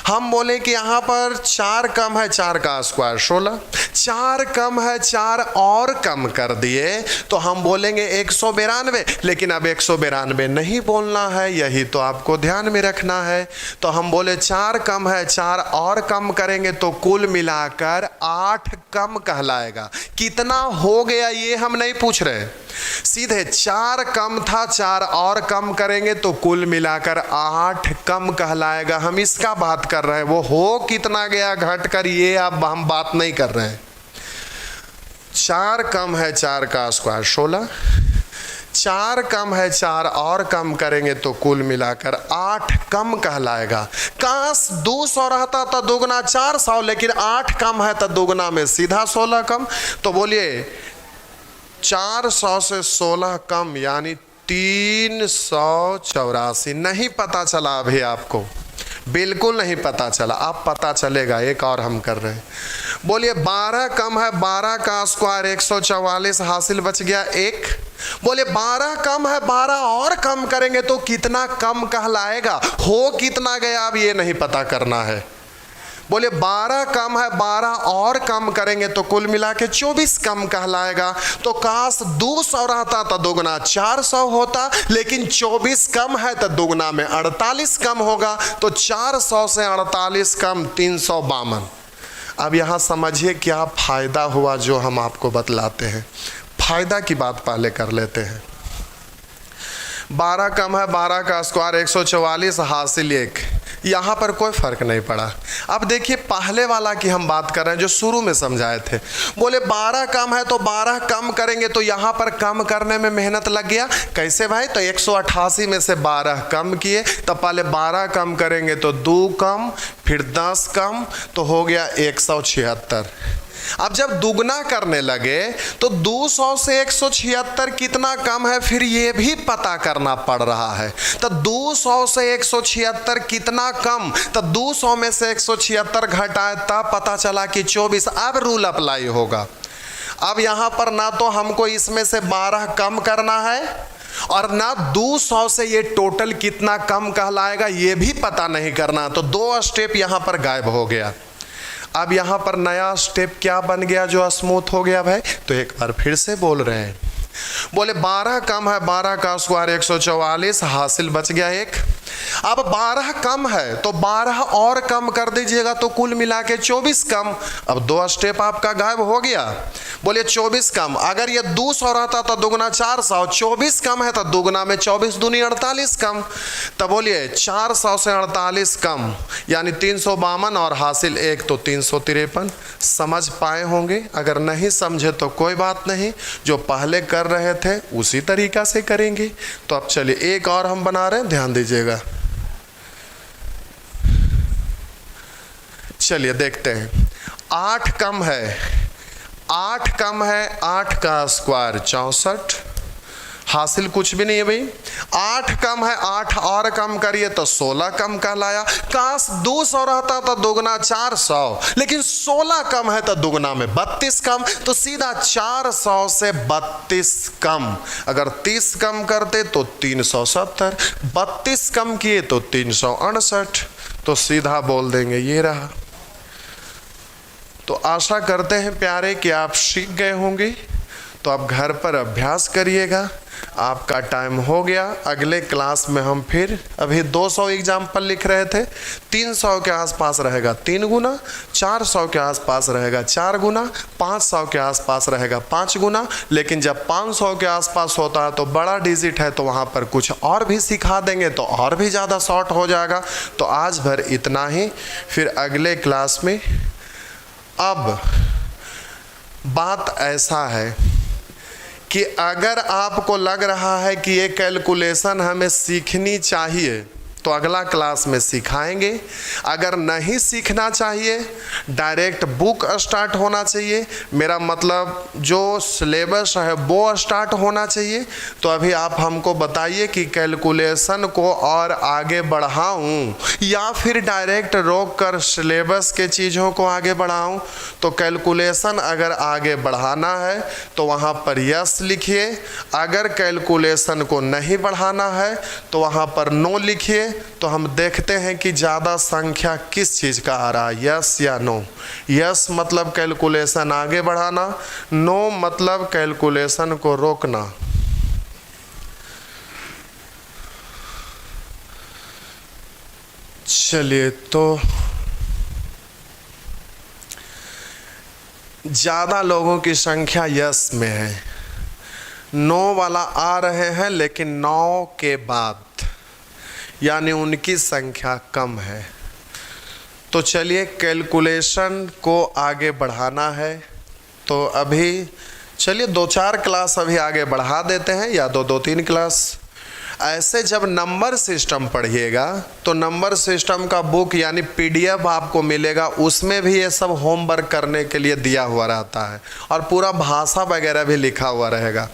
हम बोले कि यहाँ पर 4 कम है 4 का स्क्वायर 16, 4 कम है 4 और कम कर दिए तो हम बोलेंगे 192, लेकिन अब 192 नहीं बोलना है, यही तो आपको ध्यान में रखना है। तो हम बोले 4 कम है 4 और कम करेंगे तो कुल मिलाकर 8 कम कहलाएगा। कितना हो गया ये हम नहीं पूछ रहे, सीधे 4 कम था 4 और कम करेंगे तो कुल मिलाकर 8 कम कहलाएगा। हम इसका बात कर रहे हैं, वो हो कितना गया घट कर ये अब हम बात नहीं कर रहे हैं। 4 कम है 4 का स्क्वायर 16, 4 कम है 4 और कम करेंगे तो कुल मिलाकर 8 कम कहलाएगा। काश 200 रहता तो दुगना 400, लेकिन 8 कम है तो दुगना में सीधा 16 कम। तो बोलिए 400 से 16 कम यानी 384। नहीं पता चला अभी आपको, बिल्कुल नहीं पता चला, अब पता चलेगा। एक और हम कर रहे हैं। बोलिए 12 कम है 12 का स्क्वायर 144, हासिल बच गया 1। बोले 12 कम है 12 और कम करेंगे तो कितना कम कहलाएगा, हो कितना गया अब ये नहीं पता करना है। बोले 12 कम है 12 और कम करेंगे तो कुल मिला के 24 कम कहलाएगा। तो काश 200 रहता तो दुगना 400 होता, लेकिन 24 कम है तो दुगना में 48 कम होगा। तो 400 से 48 कम 352। अब यहाँ समझिए क्या फायदा हुआ जो हम आपको बतलाते हैं। फायदा की बात पहले कर लेते हैं। 12 कम है 12 का स्क्वायर 144, हासिल 1। यहाँ पर कोई फर्क नहीं पड़ा। अब देखिए पहले वाला की हम बात कर रहे हैं जो शुरू में समझाए थे। बोले 12 कम है तो 12 कम करेंगे तो यहाँ पर कम करने में मेहनत लग गया। कैसे भाई? तो 188 में से 12 कम किए, तो पहले 12 कम करेंगे तो 2 कम, फिर 10 कम, तो हो गया 176। अब जब दुगना करने लगे तो 200 से 176 कितना कम है, फिर ये भी पता करना पड़ रहा है। तो 200 से 176 कितना कम, तो 200 में से 176 घटाए तब पता चला कि 24। अब रूल अप्लाई होगा। अब यहाँ पर ना तो हमको इसमें से 12 कम करना है और ना 200 से ये टोटल कितना कम कहलाएगा ये भी पता नहीं करना। तो 2 स्टेप यहाँ पर गायब हो गया। अब यहाँ पर नया स्टेप क्या बन गया जो स्मूथ हो गया भाई? तो एक बार फिर से बोल रहे हैं। बोले 12 कम है 12 का स्क्वायर 144, हासिल बच गया 1। अब 12 कम है तो 12 और कम कर दीजिएगा तो कुल मिला के 24 कम। अब 2 स्टेप आपका गायब हो गया। बोलिए 24 कम, अगर ये 200 रहता तो दुगना 400, 24 कम है तो दुगना में 24 दूनी 48 कम। तब बोलिए 400 से 48 कम यानी 352 और हासिल 1 तो 353। समझ पाए होंगे? अगर नहीं समझे तो कोई बात नहीं, जो पहले कर रहे थे उसी तरीका से करेंगे। तो अब चलिए एक और हम बना रहे हैं, ध्यान दीजिएगा। चलिए देखते हैं। 8 कम है 8 कम है 8 का स्क्वायर 64, हासिल कुछ भी नहीं है भाई। 8 कम है 8 और कम करिए तो 16 कम कहलाया। काश 200 रहता तो दुगना 400, लेकिन 16 कम है तो दुगना में 32 कम। तो सीधा 400 से 32 कम। अगर 30 कम करते तो 370, 32 कम किए तो 368। तो सीधा बोल देंगे ये रहा। तो आशा करते हैं प्यारे कि आप सीख गए होंगे। तो आप घर पर अभ्यास करिएगा। आपका टाइम हो गया। अगले क्लास में हम फिर, अभी 200 एग्जाम्पल लिख रहे थे, 300 के आसपास रहेगा 3 गुना, 400 के आसपास रहेगा 4 गुना, 500 के आसपास रहेगा 5 गुना। लेकिन जब 500 के आसपास होता है तो बड़ा डिजिट है, तो वहाँ पर कुछ और भी सिखा देंगे तो और भी ज़्यादा शॉर्ट हो जाएगा। तो आज भर इतना ही, फिर अगले क्लास में। अब बात ऐसा है कि अगर आपको लग रहा है कि ये कैलकुलेशन हमें सीखनी चाहिए तो अगला क्लास में सिखाएंगे। अगर नहीं सीखना चाहिए, डायरेक्ट बुक स्टार्ट होना चाहिए, मेरा मतलब जो सिलेबस है वो स्टार्ट होना चाहिए। तो अभी आप हमको बताइए कि कैलकुलेशन को और आगे बढ़ाऊं या फिर डायरेक्ट रोक कर सिलेबस के चीज़ों को आगे बढ़ाऊं। तो कैलकुलेशन अगर आगे बढ़ाना है तो वहाँ पर यस लिखिए, अगर कैलकुलेशन को नहीं बढ़ाना है तो वहाँ पर नो लिखिए। तो हम देखते हैं कि ज़्यादा संख्या किस चीज़ का आ रहा है, यस या नो। यस मतलब कैलकुलेशन आगे बढ़ाना, नो मतलब कैलकुलेशन को रोकना। चलिए, तो ज़्यादा लोगों की संख्या यस में है, नो वाला आ रहे हैं, लेकिन 9 के बाद, यानी उनकी संख्या कम है। तो चलिए, कैलकुलेशन को आगे बढ़ाना है। तो अभी चलिए 2-4 क्लास अभी आगे बढ़ा देते हैं, या 2-3 क्लास। ऐसे जब नंबर सिस्टम पढ़िएगा तो नंबर सिस्टम का बुक यानी PDF आपको मिलेगा, उसमें भी ये सब होमवर्क करने के लिए दिया हुआ रहता है और पूरा भाषा वगैरह भी लिखा हुआ रहेगा।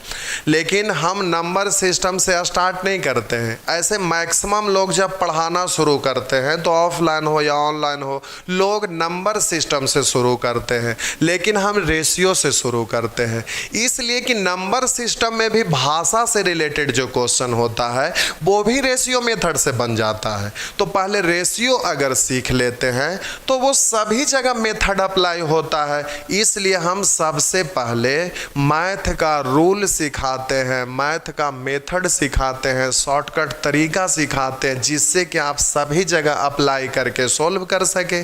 लेकिन हम नंबर सिस्टम से स्टार्ट नहीं करते हैं। ऐसे मैक्सिमम लोग जब पढ़ाना शुरू करते हैं तो ऑफलाइन हो या ऑनलाइन हो, लोग नंबर सिस्टम से शुरू करते हैं, लेकिन हम रेशियो से शुरू करते हैं। इसलिए कि नंबर सिस्टम में भी भाषा से रिलेटेड जो क्वेश्चन होता है वो भी रेशियो मेथड से बन जाता है। तो पहले रेशियो अगर सीख लेते हैं तो वो सभी जगह मेथड अप्लाई होता है। इसलिए हम सबसे पहले मैथ का रूल सिखाते हैं, मैथ का मेथड सिखाते हैं, शॉर्टकट तरीका सिखाते हैं, जिससे कि आप सभी जगह अप्लाई करके सॉल्व कर सके।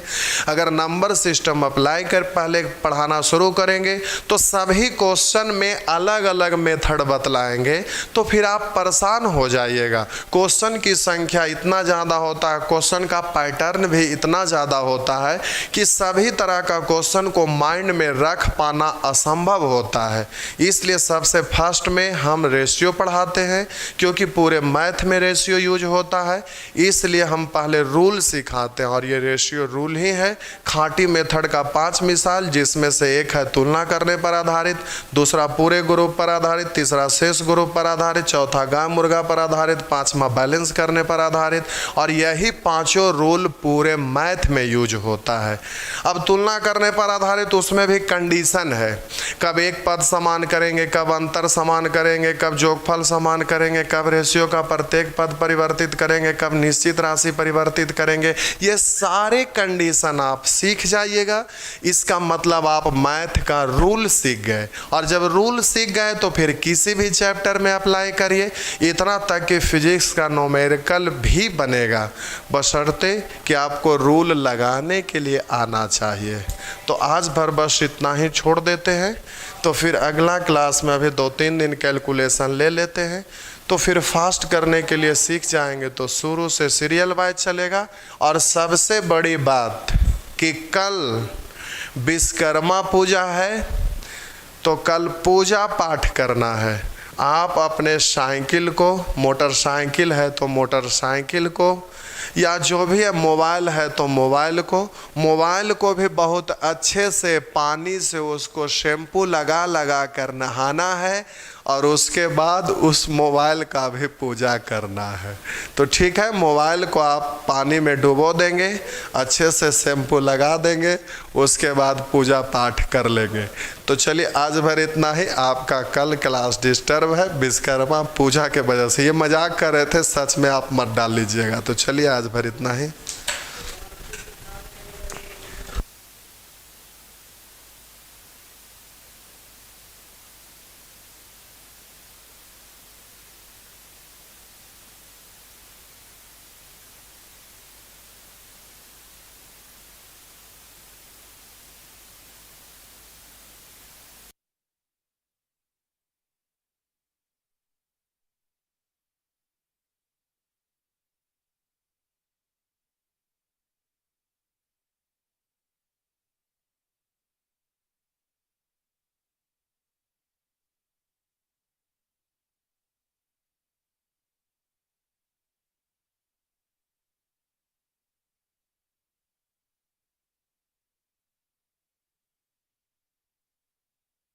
अगर नंबर सिस्टम अप्लाई कर पहले पढ़ाना शुरू करेंगे तो सभी क्वेश्चन में अलग अलग मेथड बतलाएंगे, तो फिर आप परेशान हो जाइएगा। क्वेश्चन की संख्या इतना ज़्यादा होता है, क्वेश्चन का पैटर्न भी इतना ज़्यादा होता है कि सभी तरह का क्वेश्चन को माइंड में रख पाना असंभव होता है। इसलिए सबसे फर्स्ट में हम रेशियो पढ़ाते हैं, क्योंकि पूरे मैथ में रेशियो यूज होता है। इसलिए हम पहले रूल सिखाते हैं, और ये रेशियो रूल ही है। खाटी मेथड का 5 मिसाल, जिसमें से एक है तुलना करने पर आधारित, दूसरा पूरे ग्रुप पर आधारित, तीसरा शेष ग्रुप पर आधारित, चौथा गाय मुर्गा पर आधारित, 5वां बैलेंस करने पर आधारित। और यही पांचों रूल पूरे मैथ में यूज होता है। अब तुलना करने पर आधारित, उसमें भी कंडीशन है, कब एक पद समान करेंगे, कब अंतर समान करेंगे, कब जोगफल समान करेंगे, कब रेशियो का प्रत्येक पद परिवर्तित करेंगे, कब निश्चित राशि परिवर्तित करेंगे। ये सारे कंडीशन आप सीख जाइएगा। इसका मतलब आप मैथ का रूल सीख गए, और जब रूल सीख गए तो फिर किसी भी चैप्टर में अप्लाई करिए, इतना तक कि फिजिक्स का न्यूमेरिकल भी बनेगा, बशर्ते कि आपको रूल लगाने के लिए आना चाहिए। तो आज भर बस इतना ही छोड़ देते हैं। तो फिर अगला क्लास में अभी 2-3 दिन कैलकुलेशन ले लेते हैं, तो फिर फास्ट करने के लिए सीख जाएंगे। तो शुरू से सीरियल वाइज चलेगा। और सबसे बड़ी बात कि कल विश्वकर्मा पूजा है, तो कल पूजा पाठ करना है। आप अपने साइकिल को, मोटरसाइकिल है तो मोटरसाइकिल को, या जो भी है, मोबाइल है तो मोबाइल को भी बहुत अच्छे से पानी से उसको शैम्पू लगा लगा कर नहाना है, और उसके बाद उस मोबाइल का भी पूजा करना है। तो ठीक है, मोबाइल को आप पानी में डुबो देंगे, अच्छे से शैम्पू लगा देंगे, उसके बाद पूजा पाठ कर लेंगे। तो चलिए आज भर इतना ही। आपका कल क्लास डिस्टर्ब है विश्वकर्मा पूजा के वजह से। ये मजाक कर रहे थे, सच में आप मत डाल लीजिएगा। तो चलिए आज भर इतना ही।